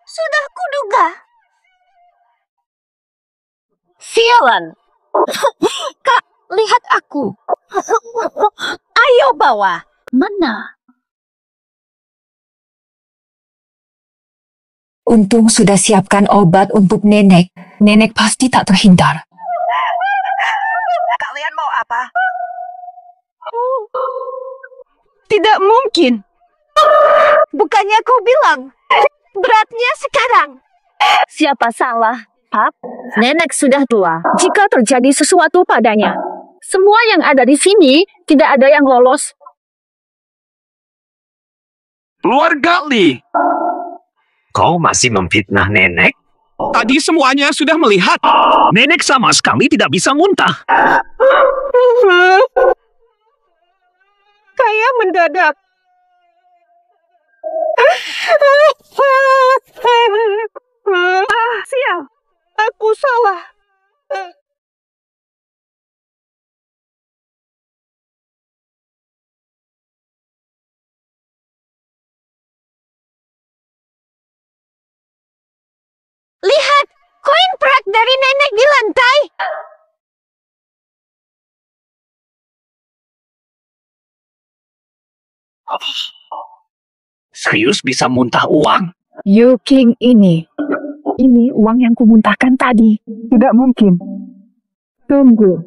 Sudah kuduga. Sialan. Kak, lihat aku. Ayo bawa. Mana? Untung sudah siapkan obat untuk nenek. Nenek pasti tak terhindar. Kalian mau apa? Tidak mungkin. Bukannya kau bilang beratnya sekarang. Siapa salah, Pap? Nenek sudah tua. Jika terjadi sesuatu padanya, semua yang ada di sini tidak ada yang lolos. Keluarga Li. Kau masih memfitnah nenek? Tadi semuanya sudah melihat. Nenek sama sekali tidak bisa muntah. Kayak mendadak. Sial. Aku salah. Lihat, koin perak dari nenek di lantai. Serius bisa muntah uang? Yu King ini uang yang kumuntahkan tadi. Tidak mungkin. Tunggu.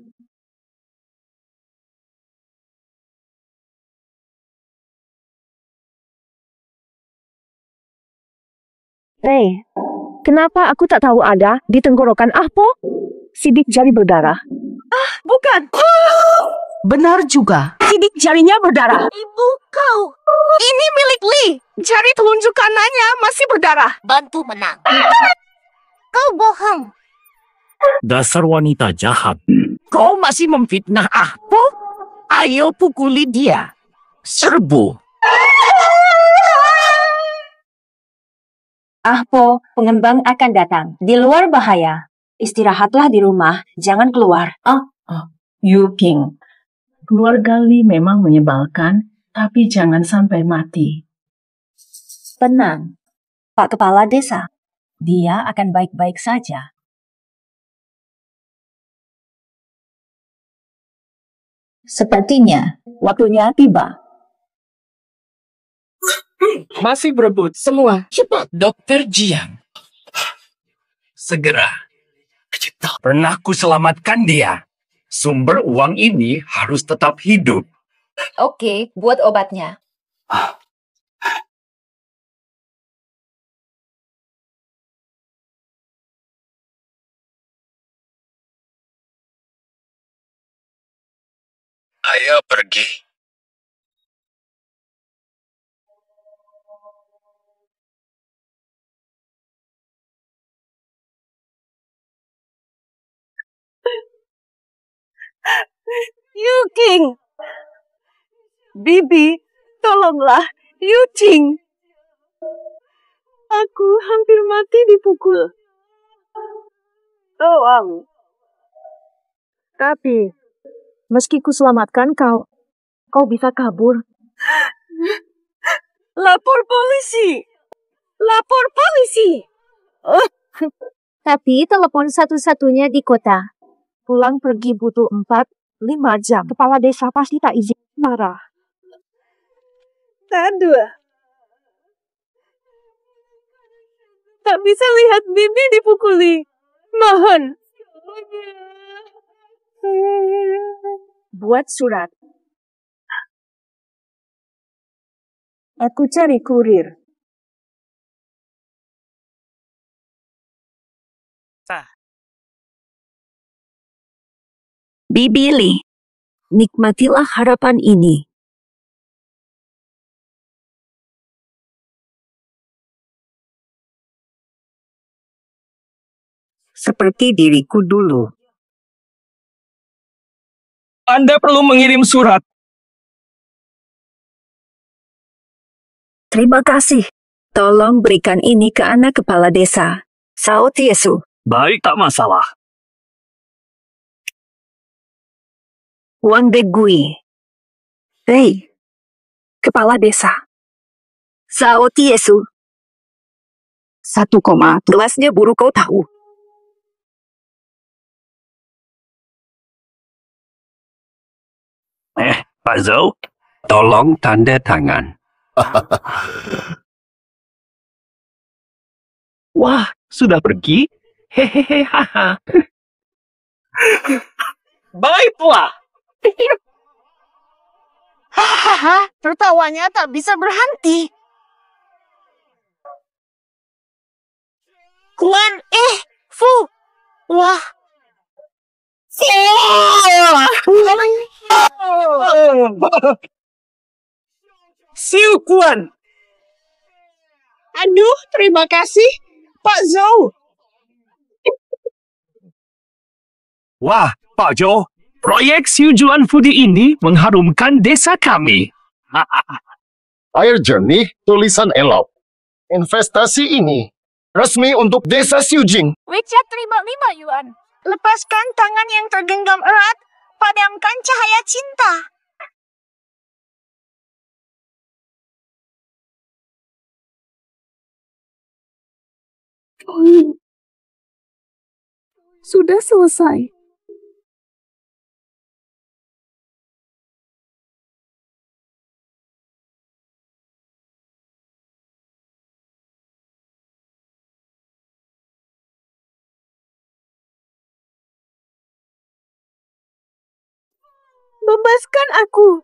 Hei, kenapa aku tak tahu ada di tenggorokan Ahpo? Sidik jari berdarah. Ah, bukan. Benar juga. Sidik jarinya berdarah. Ibu kau. Ini milik Li. Jari telunjuk kanannya masih berdarah. Bantu menang. Kau bohong. Dasar wanita jahat. Kau masih memfitnah Ahpo? Ayo pukuli dia. Serbu. Ahpo, pengembang akan datang. Di luar bahaya. Istirahatlah di rumah, jangan keluar. Yu King, keluarga Li memang menyebalkan, tapi jangan sampai mati. Tenang, Pak Kepala Desa. Dia akan baik-baik saja. Sepertinya waktunya tiba. Masih berebut semua. Cepat, Dokter Jiang. Segera. Pernah ku selamatkan dia. Sumber uang ini harus tetap hidup. Oke, buat obatnya. Ayo pergi. Yu King. Bibi, tolonglah, Yucing. Aku hampir mati dipukul. Tolong. Tapi, meski ku selamatkan kau, kau bisa kabur. Lapor polisi. Lapor polisi. Tapi telepon satu-satunya di kota. Pulang pergi butuh 4-5 jam. Kepala desa pasti tak izin marah. Aduh. Tak bisa lihat Bibi dipukuli. Mohon. Buat surat. Aku cari kurir. Bibi Lee, nikmatilah harapan ini. Seperti diriku dulu. Anda perlu mengirim surat. Terima kasih. Tolong berikan ini ke anak kepala desa. Sao Tiesu. Baik, tak masalah. Wang Degui. Hei, kepala desa. Sao Tiesu. 1, tulasnya buru kau tahu. Pak Zhou, tolong tanda tangan. Wah, sudah pergi? Hehehe, haha. Baiklah. Hahaha, tertawanya tak bisa berhenti. Kuan, Fu. Wah. Siu Kuan. Aduh, terima kasih, Pak Zhou. Wah, Pak Zhou, proyek Siujuan Foodie ini mengharumkan desa kami. Air jernih, tulisan elok. Investasi ini resmi untuk desa Siujing. WeChat terima 5 yuan. Lepaskan tangan yang tergenggam erat, padamkan cahaya cinta. Sudah selesai. Bebaskan aku.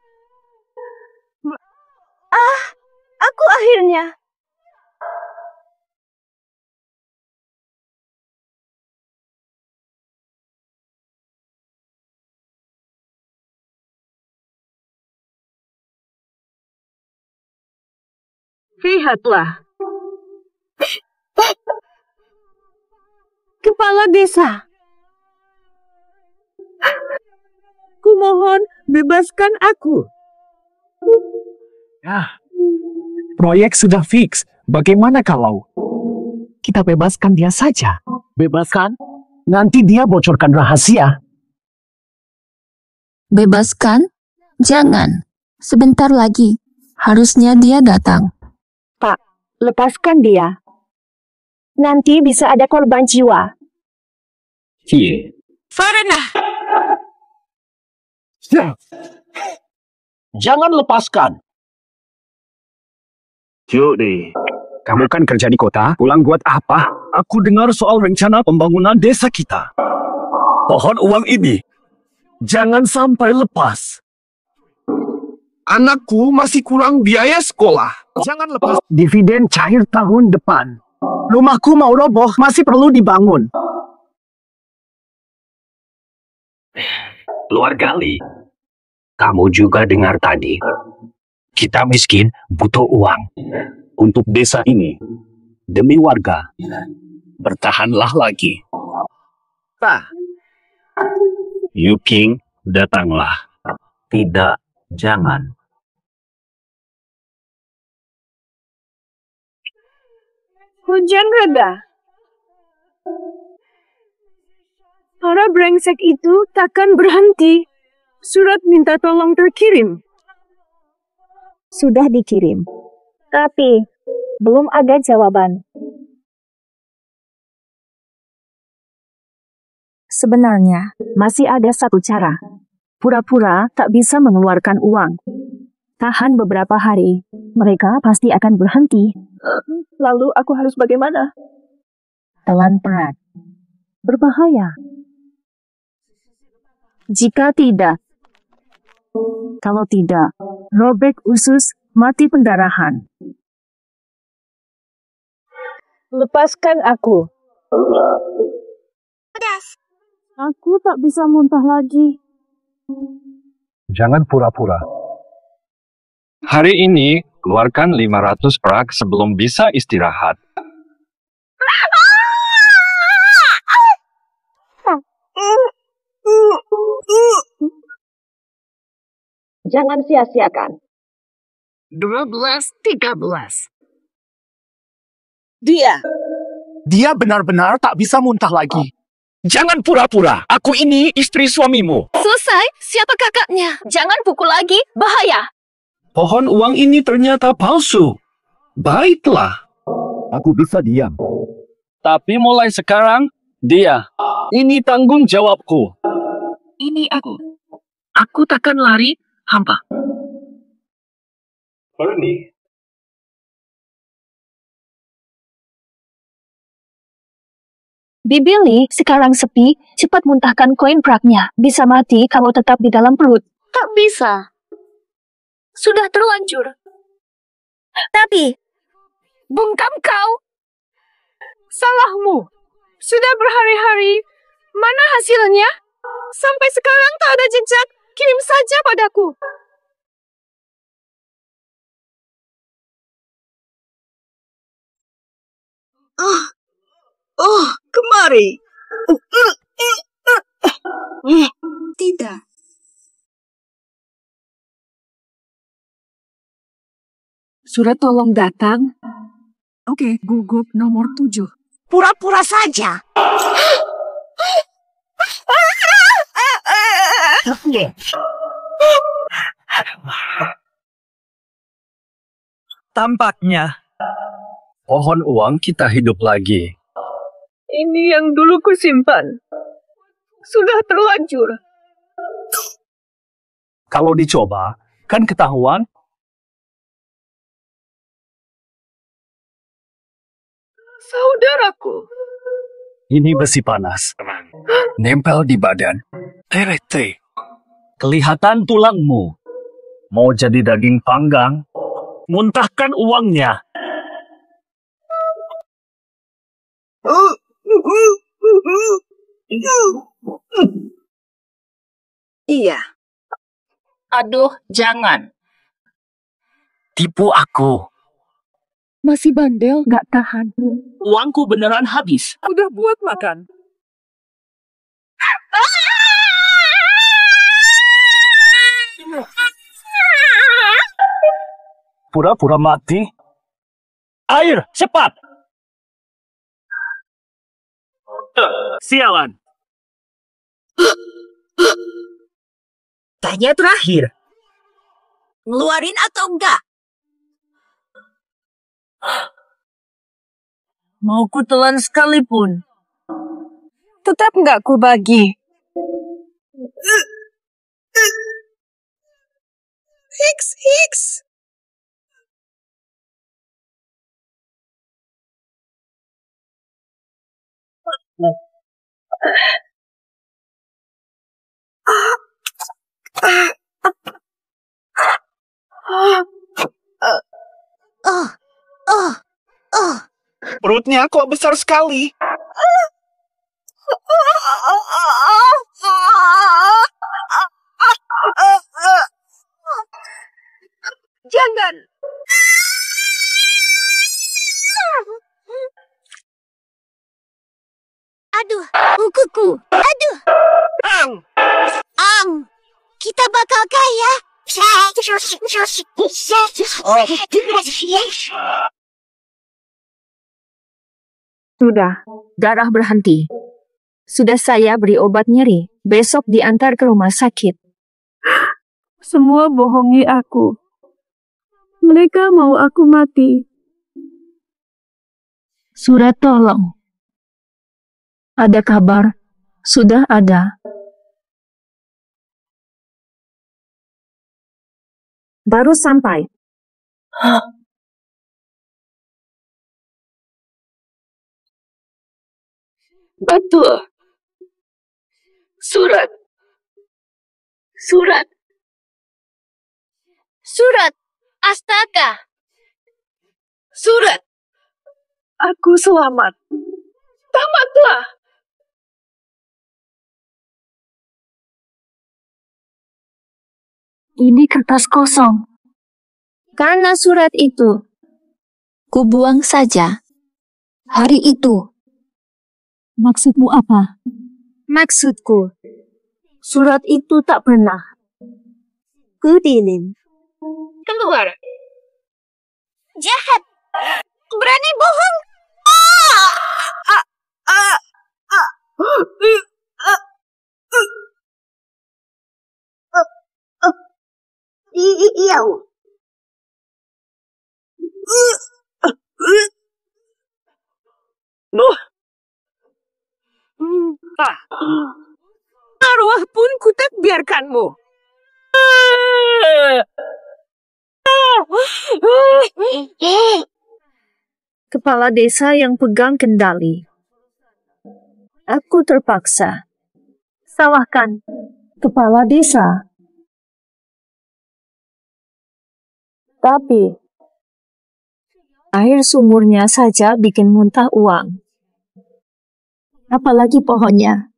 Aku akhirnya. Lihatlah. Kepala desa. Kumohon, bebaskan aku. Ya, proyek sudah fix. Bagaimana kalau kita bebaskan dia saja? Bebaskan? Nanti dia bocorkan rahasia. Bebaskan? Jangan. Sebentar lagi. Harusnya dia datang. Pak, lepaskan dia. Nanti bisa ada korban jiwa. Farena. Jangan lepaskan. Jody, Kamu kan kerja di kota, pulang buat apa? Aku dengar soal rencana pembangunan desa kita. pohon uang ini. Jangan sampai lepas. Anakku masih kurang biaya sekolah. Jangan lepas. Dividen cair tahun depan. Rumahku mau roboh, masih perlu dibangun. Keluarga Lee, kamu juga dengar tadi. Kita miskin, butuh uang. Untuk desa ini, demi warga. Bertahanlah lagi. Pak. Yu King, datanglah. Tidak, jangan. Hujan reda. Para brengsek itu takkan berhenti. Surat minta tolong terkirim. Sudah dikirim. Tapi belum ada jawaban. Sebenarnya, masih ada satu cara. Pura-pura tak bisa mengeluarkan uang. Tahan beberapa hari, mereka pasti akan berhenti. Lalu aku harus bagaimana? Telan perat. Berbahaya. Jika tidak, kalau tidak, robek usus, mati pendarahan. Lepaskan aku. Aku tak bisa muntah lagi. Jangan pura-pura. Hari ini, keluarkan 500 perak sebelum bisa istirahat. Jangan sia-siakan. 12, 13. Dia benar-benar tak bisa muntah lagi. Jangan pura-pura. Aku ini istri suamimu. Selesai, siapa kakaknya? Jangan pukul lagi, bahaya. Pohon uang ini ternyata palsu. Baiklah. Aku bisa diam. Tapi mulai sekarang, dia. Ini tanggung jawabku. Ini aku. Aku takkan lari, hampa. Bernie. Bibili sekarang sepi, cepat muntahkan koin peraknya. Bisa mati kalau tetap di dalam perut. Tak bisa. Sudah terlanjur. Tapi, bungkam kau. Salahmu. Sudah berhari-hari. Mana hasilnya? Sampai sekarang tak ada jejak. Kirim saja padaku. Kemari. Tidak. Surat tolong datang. Oke, gugup nomor 7. Pura-pura saja. Tampaknya Pohon uang kita hidup lagi. Ini yang dulu kusimpan. Sudah terlanjur. Kalau dicoba, kan ketahuan. Saudaraku. Ini besi panas. Nempel di badan. Terete. Kelihatan tulangmu. Mau jadi daging panggang? Muntahkan uangnya. Iya. Aduh, jangan. Tipu aku. Masih bandel, gak tahan. Uangku beneran habis. Udah buat makan. Pura-pura mati. Air, cepat! Sialan. Tanya terakhir. Ngeluarin atau enggak? Mau ku telan sekalipun. Tetap enggak ku bagi. Hiks. Perutnya kok besar sekali? Jangan. Aduh, kukuku. Aduh. Kita bakal kaya. Sudah. Darah berhenti. Sudah saya beri obat nyeri. Besok diantar ke rumah sakit. Semua bohongi aku. Mereka mau aku mati. Surat tolong. Ada kabar? Sudah ada. Baru sampai. Betul. Surat. Astaga. Surat. Aku selamat. Tamatlah. Ini kertas kosong. Karena surat itu. Kubuang saja. Hari itu. Maksudmu apa? Maksudku, surat itu tak pernah kudilim. Keluar. Jahat. Berani bohong. Iya. Arwah pun ku tak biarkanmu. Kepala desa yang pegang kendali. Aku terpaksa. Salahkan kepala desa. Tapi air sumurnya saja bikin muntah uang. Apalagi pohonnya.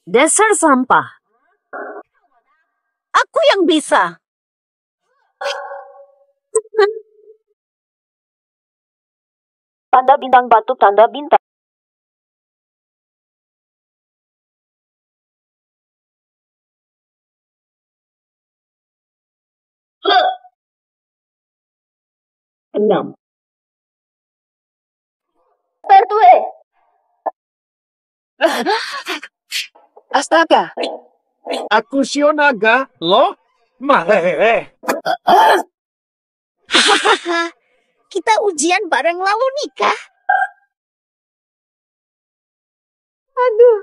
Dasar sampah. Aku yang bisa. Tanda bintang batu, tanda bintang. Enam. Berdua. Astaga. Aku Sionaga, loh? Malehe. Kita ujian bareng lalu nikah. Aduh,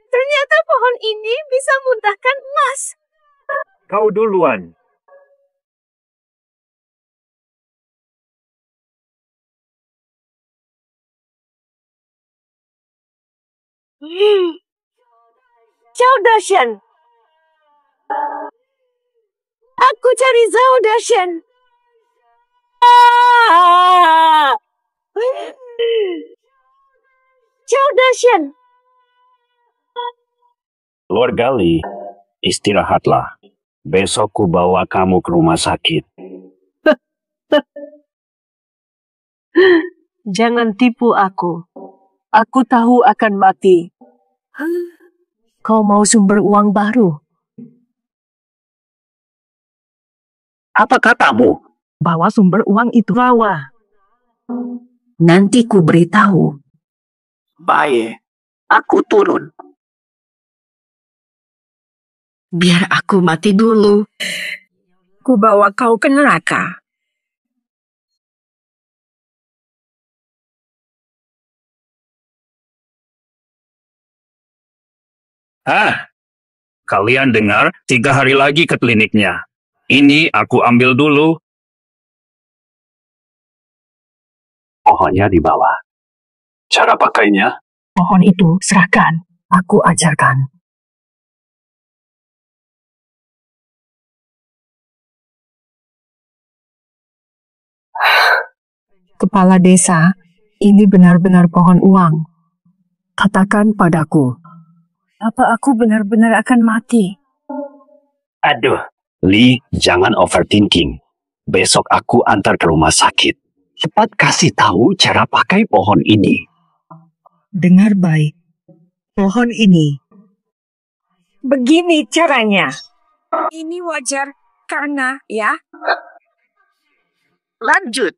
ternyata pohon ini bisa muntahkan emas. Kau duluan. Zhao Dashan. Aku cari Zhao Dashan. Zhao Dashan. Luar Gali, istirahatlah. Besok ku bawa kamu ke rumah sakit. Jangan tipu aku. Aku tahu akan mati. Kau mau sumber uang baru? Apa katamu? Bawa sumber uang itu. Bawa. Nanti ku beritahu. Baik, aku turun. Biar aku mati dulu. Ku bawa kau ke neraka. Kalian dengar 3 hari lagi ke kliniknya. Ini aku ambil dulu. Pohonnya di bawah. Cara pakainya? Pohon itu serahkan. Aku ajarkan. Kepala desa, ini benar-benar pohon uang. Katakan padaku, apa aku benar-benar akan mati? Aduh, Li, jangan overthinking. Besok aku antar ke rumah sakit. Cepat kasih tahu cara pakai pohon ini. Dengar baik. Pohon ini. Begini caranya. Ini wajar karena, ya. Lanjut.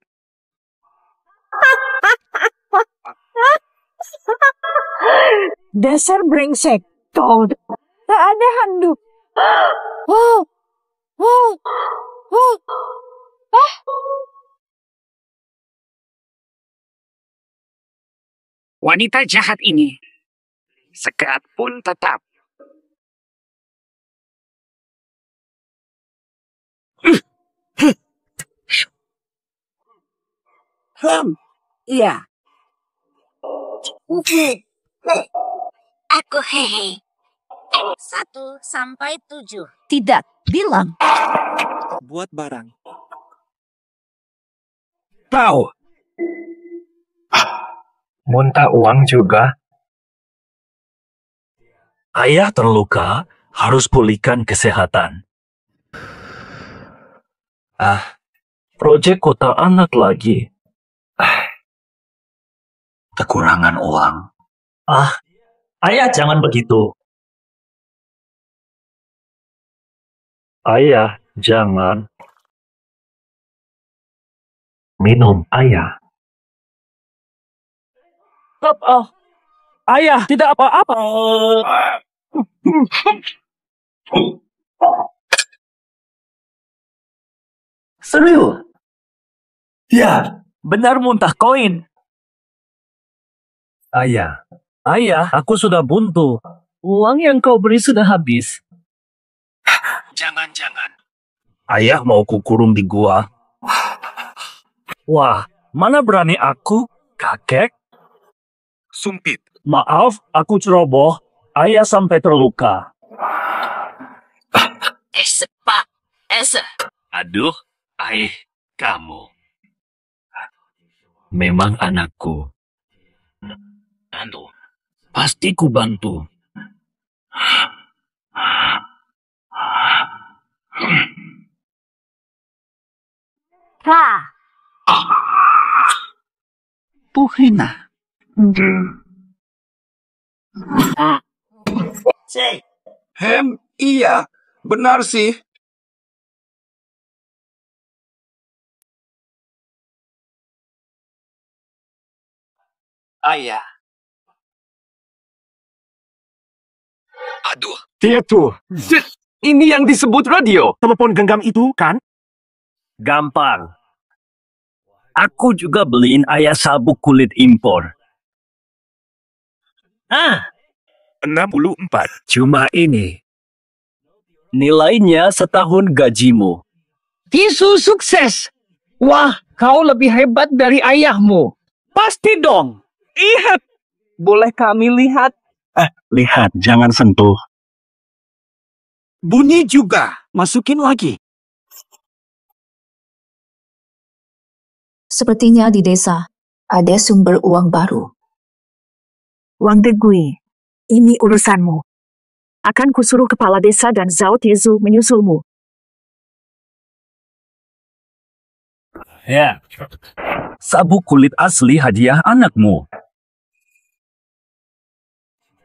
Dasar brengsek. Kau tak ada handuk. Wow. Wow. Wow. Ah. Wanita jahat ini. Sekat pun tetap. Iya. Aku hehe. 1 sampai 7. Tidak, bilang. Buat barang. Tahu. Muntah uang juga. Ayah terluka, harus pulihkan kesehatan. Proyek kota anak lagi. Kekurangan uang. Ayah jangan begitu. Ayah, jangan. Minum, ayah. Ayah, tidak apa-apa. Serius? Ya, benar muntah koin. Ayah, aku sudah buntu. Uang yang kau beri sudah habis. Jangan-jangan. Ayah mau kukurung di gua. Wah, mana berani aku, kakek? Sumpit. Maaf, aku ceroboh. Ayah sampai terluka. Pak. Aduh, kamu. Memang anakku. Pasti ku bantu. Puhina. Iya, benar sih. Ayah. Aduh. Dia tuh. Ini yang disebut radio. Telepon genggam itu, kan? Gampang. Aku juga beliin ayah sabuk kulit impor. 64. Cuma ini. Nilainya setahun gajimu. Tisu sukses. Wah, kau lebih hebat dari ayahmu. Pasti dong. Lihat. Boleh kami lihat? Lihat, jangan sentuh. Bunyi juga. Masukin lagi. Sepertinya di desa ada sumber uang baru. Wang Degui, ini urusanmu. Akan kusuruh kepala desa dan Zhao Tiezu menyusulmu. Ya. Sabuk kulit asli hadiah anakmu.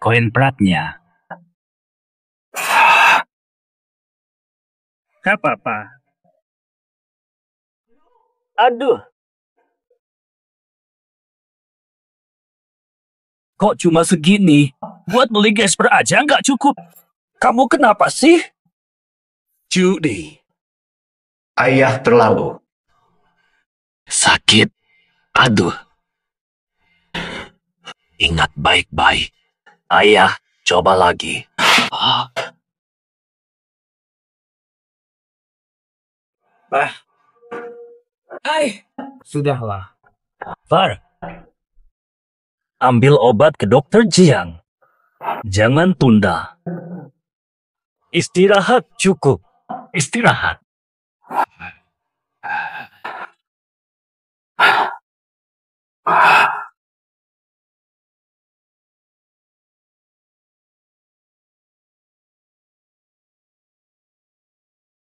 Koin peratnya. Gak apa-apa. Aduh. Kok cuma segini? Buat beli gesper aja nggak cukup. Kamu kenapa sih? Judi. Ayah terlalu. Sakit. Aduh. Ingat baik-baik. Ayah, coba lagi. Sudahlah. Far. Ambil obat ke dokter Jiang. Jangan tunda. Istirahat cukup. Istirahat.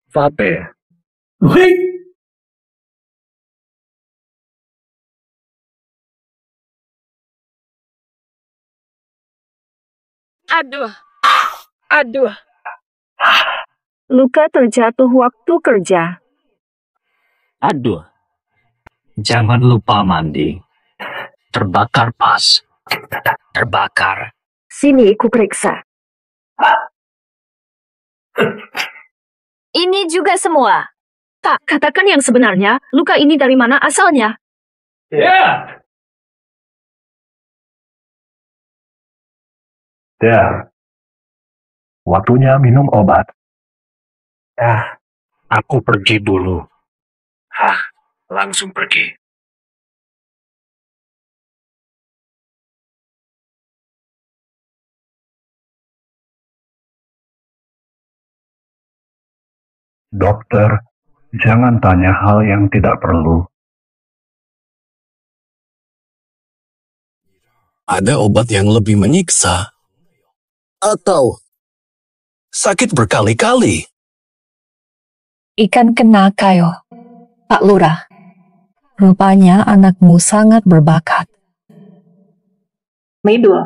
Vape. Aduh. Luka terjatuh waktu kerja. Aduh. Jangan lupa mandi. Terbakar pas. Terbakar. Sini ku periksa. Ini juga semua. Tak, katakan yang sebenarnya. Luka ini dari mana asalnya? Ya. There. Waktunya minum obat. Ya, aku pergi dulu. Langsung pergi. Dokter, jangan tanya hal yang tidak perlu. Ada obat yang lebih menyiksa? Atau sakit berkali-kali? Ikan kena kayo. Pak Lurah, rupanya anakmu sangat berbakat. Medul.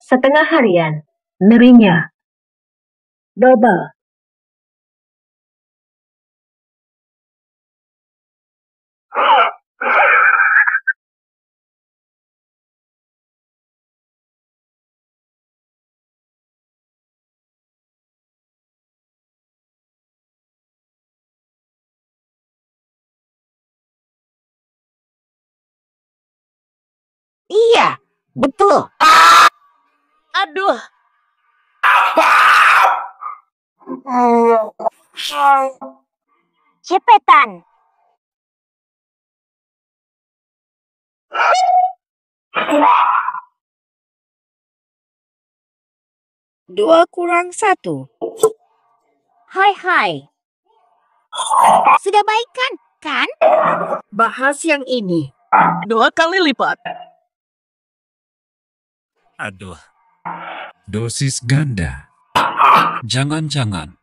Setengah harian. Nerinya. Double. Iya, betul. Aduh. Cepetan. Dua kurang satu. Hai. Sudah baik kan? Bahas yang ini. 2 kali lipat. Aduh. Dosis ganda. Jangan-jangan.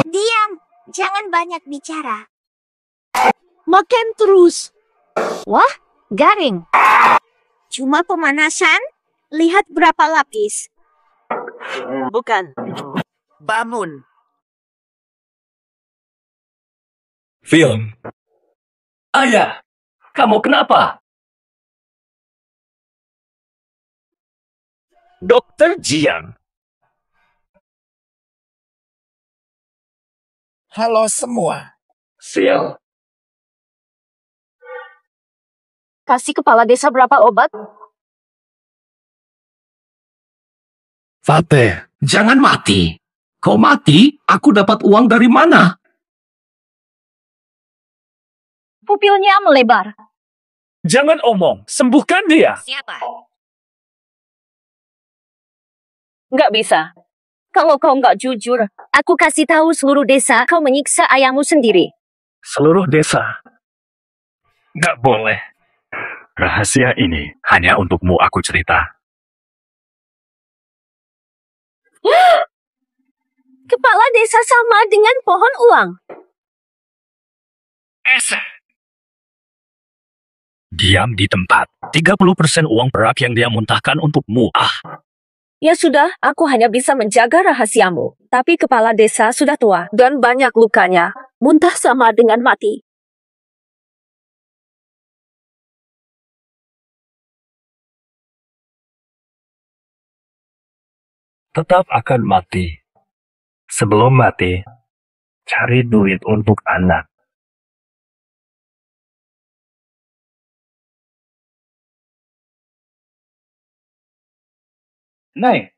Diam, jangan banyak bicara. Makan terus. Wah, garing. Cuma pemanasan? Lihat berapa lapis. Bukan. Bangun. Film. Ayah, kamu kenapa? Dokter Jian. Halo semua. Sial. Kasih kepala desa berapa obat? Fateh, jangan mati. Kau mati, aku dapat uang dari mana? Pupilnya melebar. Jangan omong, sembuhkan dia. Siapa? Nggak bisa. Kalau kau nggak jujur, aku kasih tahu seluruh desa kau menyiksa ayahmu sendiri. Seluruh desa. Nggak boleh. Rahasia ini hanya untukmu aku cerita. Kepala desa sama dengan pohon uang. Diam di tempat. 30% uang perak yang dia muntahkan untukmu. Ya sudah, aku hanya bisa menjaga rahasiamu. Tapi kepala desa sudah tua dan banyak lukanya. Muntah sama dengan mati. Tetap akan mati. Sebelum mati, cari duit untuk anak. Nih,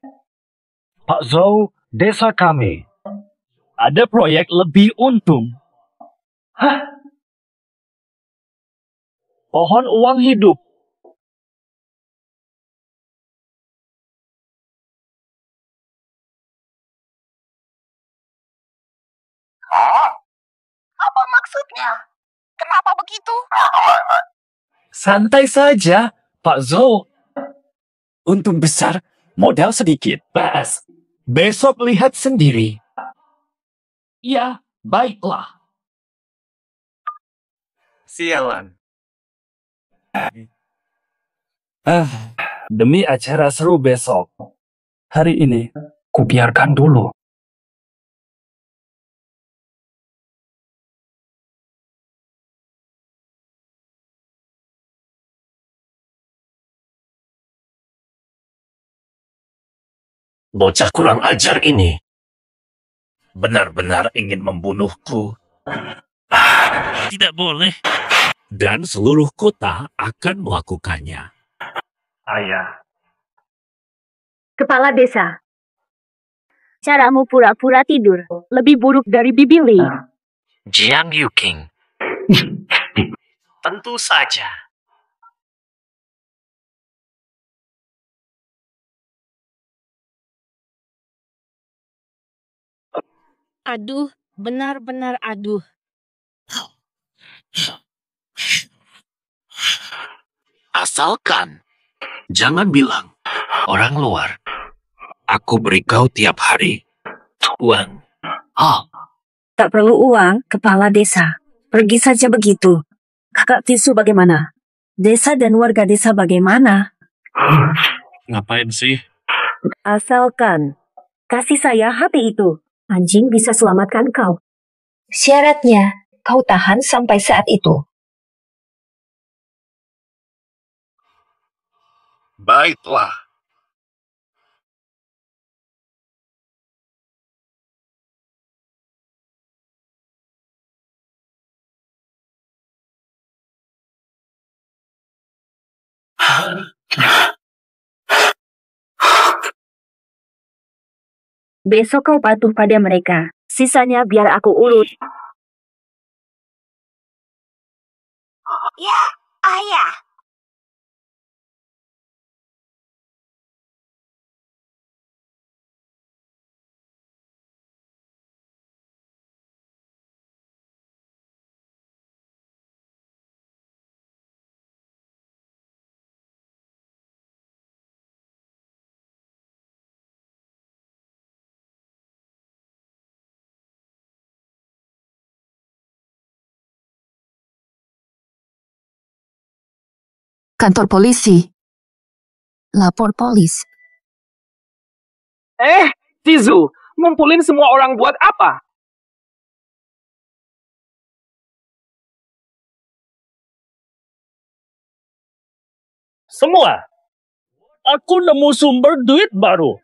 Pak Zhou, desa kami. Ada proyek lebih untung. Hah? Pohon uang hidup. Apa maksudnya? Kenapa begitu? Santai saja, Pak Zhou. Untung besar, modal sedikit. Bas. Besok lihat sendiri. Ya, baiklah. Sialan. Demi acara seru besok, hari ini kubiarkan dulu. Bocah kurang ajar ini benar-benar ingin membunuhku. Tidak boleh. Dan seluruh kota akan melakukannya. Ayah. Kepala desa. Caramu pura-pura tidur lebih buruk dari Bibi Li. Jiang Yuking. Tentu saja. Aduh, benar-benar aduh. Asalkan jangan bilang orang luar. Aku beri kau tiap hari uang. Tak perlu uang, kepala desa. Pergi saja begitu. Kakak Tisu bagaimana? Desa dan warga desa bagaimana? Ngapain sih? Asalkan kasih saya HP itu. Anjing bisa selamatkan kau. Syaratnya, kau tahan sampai saat itu. Baiklah. Besok kau patuh pada mereka. Sisanya biar aku urut. Ya, ayah. Kantor polisi. Lapor polis. Tizu, ngumpulin semua orang buat apa? Semua. Aku nemu sumber duit baru.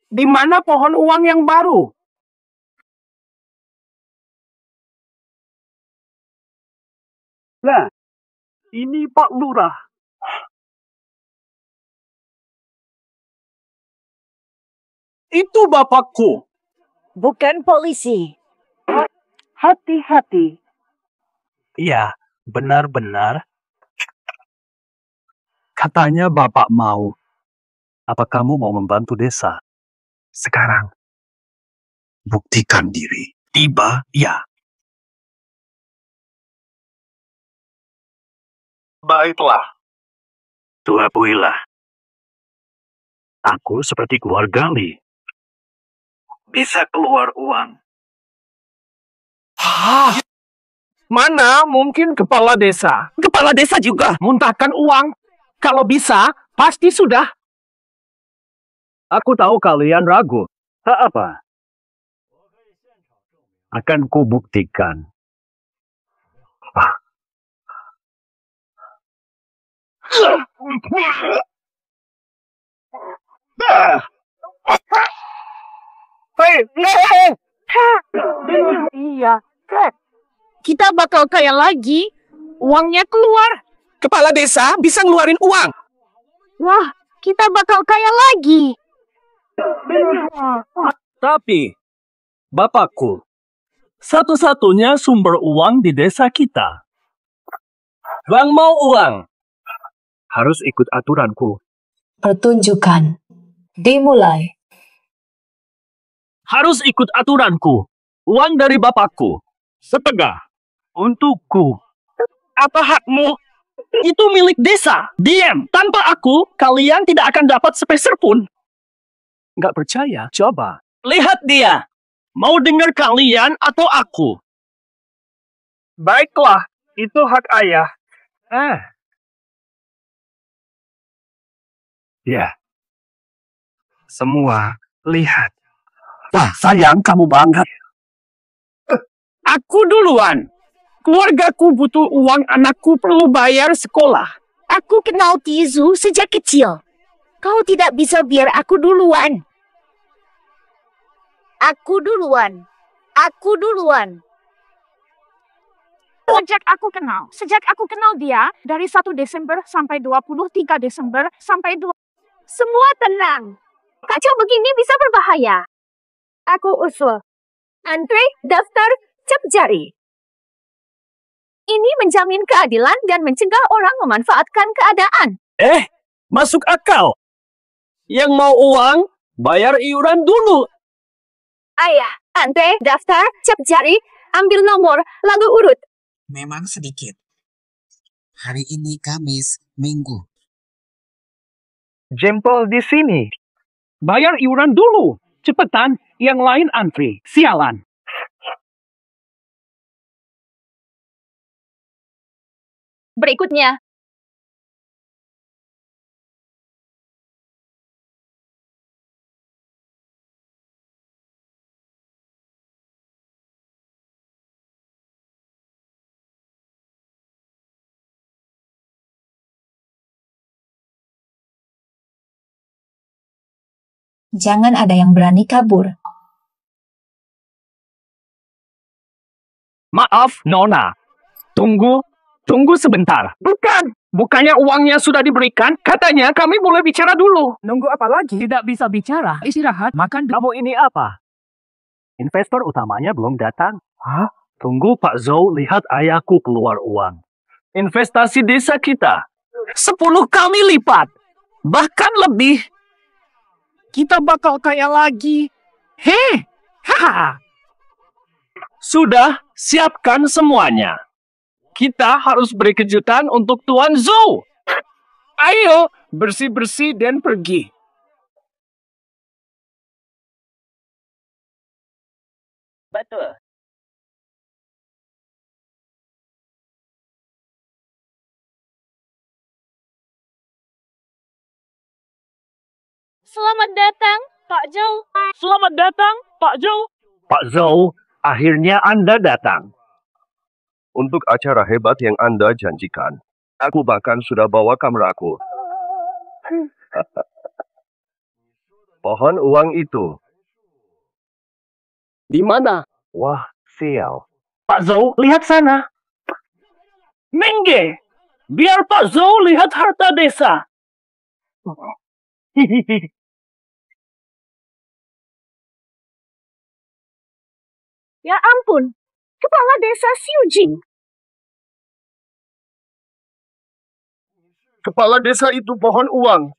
Di mana pohon uang yang baru? Nah, ini Pak Lurah. Itu bapakku. Bukan polisi. Hati-hati. Iya, benar-benar. Katanya bapak mau. Apa kamu mau membantu desa? Sekarang. Buktikan diri. Tiba, ya. Baiklah. Tuapuilah. Aku seperti keluarga Li. Bisa keluar uang. Mana mungkin kepala desa? Kepala desa juga. Muntahkan uang. Kalau bisa, pasti sudah. Aku tahu kalian ragu. Apa? Akan kubuktikan. Iya, kita bakal kaya lagi. Uangnya keluar. Kepala desa bisa ngeluarin uang. Wah, kita bakal kaya lagi. Tapi, bapakku, satu-satunya sumber uang di desa kita. Bang mau uang. Harus ikut aturanku. Pertunjukan dimulai. Harus ikut aturanku. Uang dari bapakku. Setengah. Untukku. Apa hakmu? Itu milik desa. Diam. Tanpa aku, kalian tidak akan dapat sepeser pun. Nggak percaya? Coba. Lihat dia. Mau dengar kalian atau aku? Baiklah. Itu hak ayah. Ya. Semua lihat. Wah, sayang kamu banget. Aku duluan. Keluargaku butuh uang, anakku perlu bayar sekolah. Aku kenal Tizu sejak kecil. Kau tidak bisa biar aku duluan. Aku duluan. Aku duluan. Sejak aku kenal dia, dari 1 Desember sampai 23 Desember sampai 2... Semua tenang. Kacau begini bisa berbahaya. Aku usul. Andre, daftar, cap jari. Ini menjamin keadilan dan mencegah orang memanfaatkan keadaan. Masuk akal. Yang mau uang, bayar iuran dulu. Ayah, Andre, daftar, cap jari, ambil nomor, lalu urut. Memang sedikit. Hari ini Kamis, Minggu. Jempol di sini. Bayar iuran dulu. Cepetan, yang lain antri. Sialan. Berikutnya. Jangan ada yang berani kabur. Maaf, Nona. Tunggu sebentar. Bukannya uangnya sudah diberikan? Katanya kami boleh bicara dulu. Nunggu apa lagi? Tidak bisa bicara. Istirahat, makan. Kamu ini apa? Investor utamanya belum datang. Hah? Tunggu Pak Zhou, lihat ayahku keluar uang. Investasi desa kita 10 kali lipat. Bahkan lebih. Kita bakal kaya lagi. Sudah, siapkan semuanya. Kita harus beri kejutan untuk Tuan Zhou. Ayo, bersih-bersih dan pergi. Betul. Selamat datang, Pak Zhou. Selamat datang, Pak Zhou. Pak Zhou, akhirnya Anda datang. Untuk acara hebat yang Anda janjikan, aku bahkan sudah bawa kameraku. Pohon uang itu. Di mana? Wah, sial. Pak Zhou, lihat sana. Mengge, biar Pak Zhou lihat harta desa. Ya ampun, Kepala Desa Xiu Jing. Kepala desa itu pohon uang.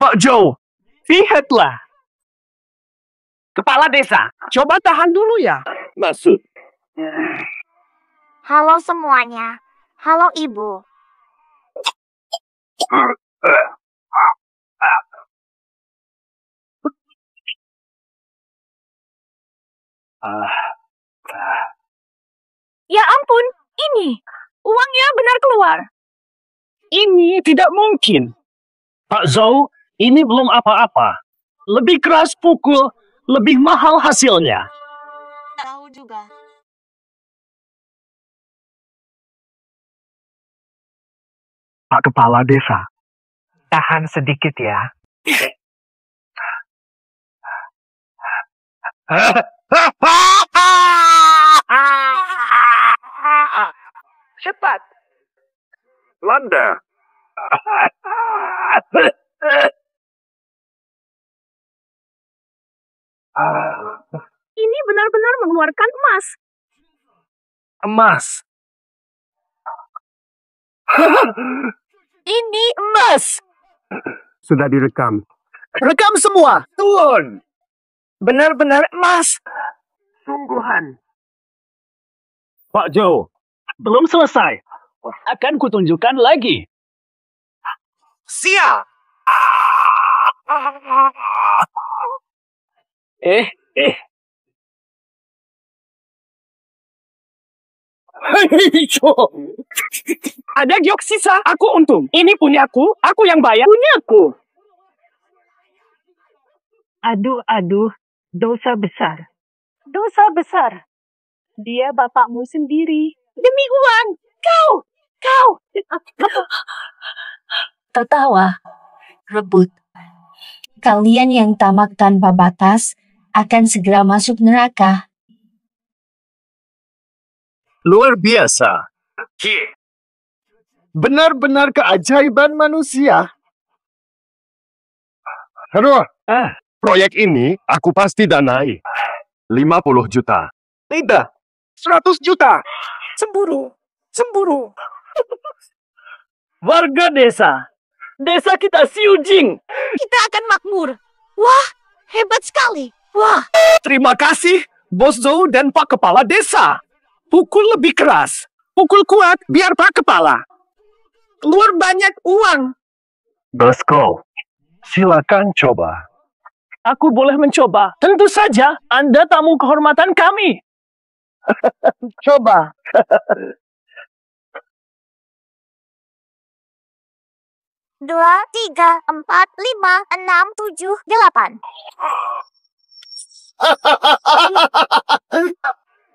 Pak Zhou, lihatlah. Kepala desa, coba tahan dulu ya. Masuk. Halo semuanya. Halo Ibu. Ya ampun, ini. Uangnya benar keluar. Ini tidak mungkin. Pak Zhou, ini belum apa-apa. Lebih keras pukul, lebih mahal hasilnya. Tahu juga. Pak Kepala Desa, tahan sedikit ya. Cepat. Landa. Ini benar-benar mengeluarkan emas. Emas. Ini emas. Sudah direkam. Rekam semua. Tuan. Benar-benar emas. Sungguhan. Pak Zhou, belum selesai. Akan kutunjukkan lagi. Siap. Ada giok sisa, aku untung. Ini punyaku, aku yang bayar. Punyaku. Aduh, dosa besar. Dosa besar. Dia bapakmu sendiri. Demi uang, kau. Tertawa, rebut. Kalian yang tamak tanpa batas akan segera masuk neraka. Luar biasa. Benar-benar keajaiban manusia. Aduh, proyek ini aku pasti danai. 50 juta. Tidak, 100 juta. Cemburu. Warga desa kita Siujing. Kita akan makmur. Wah, hebat sekali. Wah. Terima kasih, Bos Zhou dan Pak Kepala Desa. Pukul lebih keras. Pukul kuat biar Pak Kepala. Keluar banyak uang. Bosku, silakan coba. Aku boleh mencoba. Tentu saja, Anda tamu kehormatan kami. Coba. 2, 3, 4, 5, 6, 7, 8.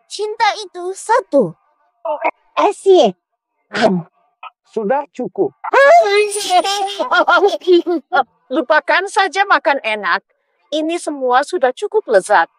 Cinta itu satu. Asyik. Sudah cukup. Lupakan saja makan enak. Ini semua sudah cukup lezat.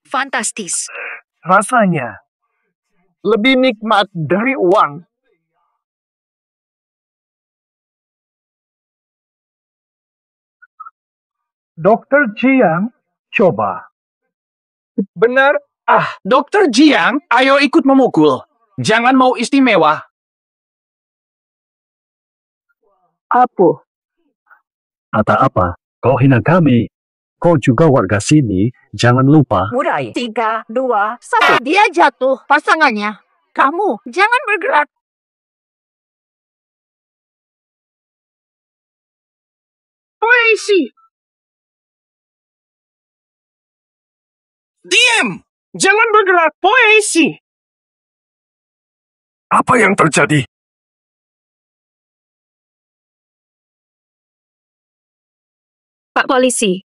Fantastis. Rasanya lebih nikmat dari uang. Dokter Jiang, coba. Benar. Dokter Jiang, ayo ikut memukul. Jangan mau istimewa. Apa? Kata apa? Kau hina kami. Kau juga warga sini. Jangan lupa. Mulai. 3, 2, 1. Dia jatuh. Pasangannya. Kamu, jangan bergerak. Poesi. Diam! Jangan bergerak. Poesi. Apa yang terjadi? Pak Polisi,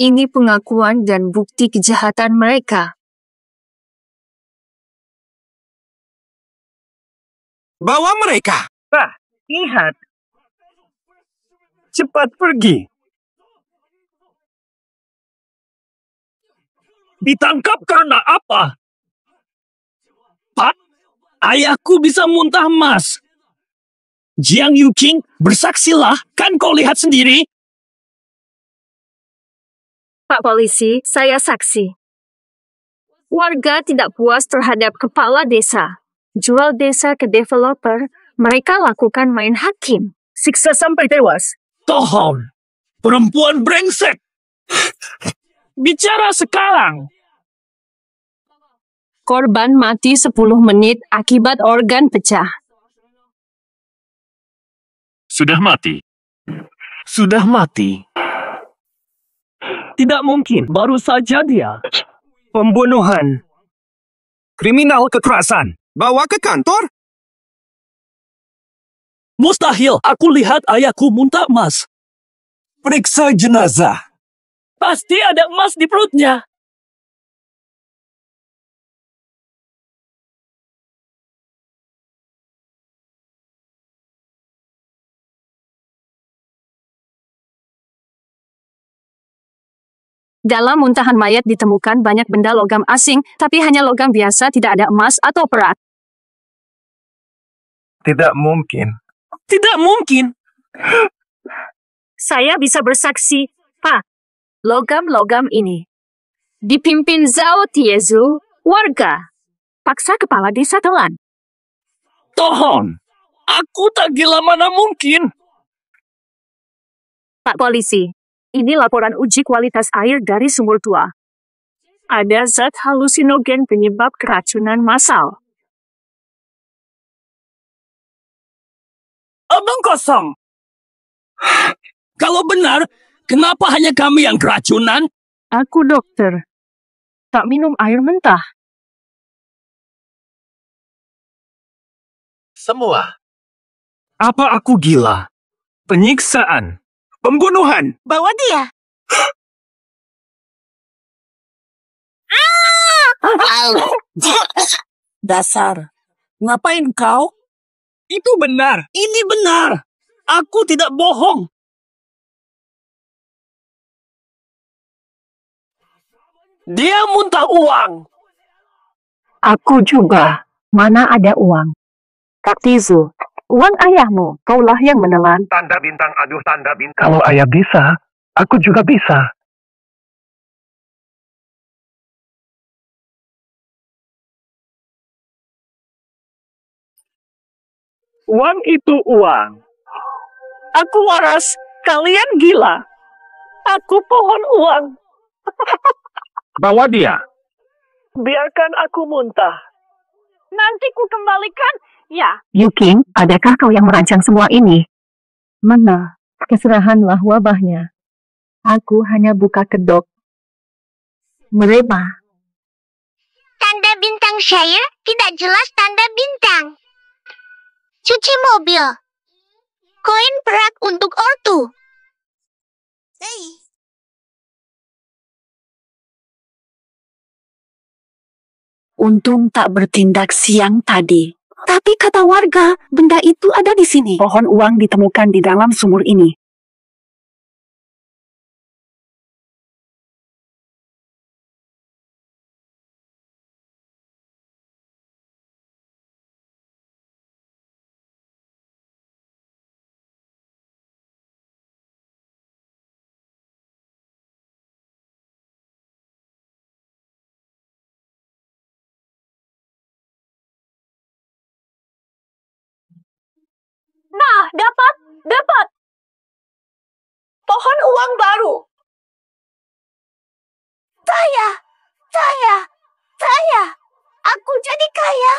ini pengakuan dan bukti kejahatan mereka. Bawa mereka. Lihat. Cepat pergi. Ditangkap karena apa? Pak, ayahku bisa muntah emas. Jiang Yuqing, bersaksilah, kan kau lihat sendiri. Pak Polisi, saya saksi. Warga tidak puas terhadap kepala desa. Jual desa ke developer, mereka lakukan main hakim. Siksa sampai tewas. Tohon, perempuan brengsek. Bicara sekarang. Korban mati 10 menit akibat organ pecah. Sudah mati. Sudah mati. Tidak mungkin, baru saja dia. Pembunuhan. Kriminal kekerasan. Bawa ke kantor. Mustahil, aku lihat ayahku muntah emas. Periksa jenazah. Pasti ada emas di perutnya. Dalam muntahan mayat ditemukan banyak benda logam asing, tapi hanya logam biasa, tidak ada emas atau perak. Tidak mungkin. Tidak mungkin. Saya bisa bersaksi, Pak. Logam-logam ini dipimpin Zhao Tiezu, warga. Paksa kepala desa telan. Tohon, aku tak gila mana mungkin. Pak Polisi, Ini laporan uji kualitas air dari sumur tua. Ada zat halusinogen penyebab keracunan massal. Omong kosong. Kalau benar, kenapa hanya kami yang keracunan? Aku dokter. Tak minum air mentah. Semua. Apa aku gila? Penyiksaan. Pembunuhan. Bawa dia. Dasar. Ngapain kau? Itu benar. Ini benar. Aku tidak bohong. Dia muntah uang. Aku juga. Mana ada uang? Kak Tizu, uang ayahmu, kaulah yang menelan. Tanda bintang, aduh tanda bintang. Kalau ayah bisa, aku juga bisa. Uang itu uang. Aku waras, kalian gila. Aku pohon uang. Bawa dia. Biarkan aku muntah. Nanti ku kembalikan, ya. Yuking, adakah kau yang merancang semua ini? Mana? Keserahanlah wabahnya. Aku hanya buka kedok. Mereba. Tanda bintang Shire tidak jelas tanda bintang. Cuci mobil. Koin perak untuk ortu. Untung tak bertindak siang tadi. Tapi kata warga, benda itu ada di sini. Pohon uang ditemukan di dalam sumur ini. Nah, dapat. Pohon uang baru. Saya. Aku jadi kaya.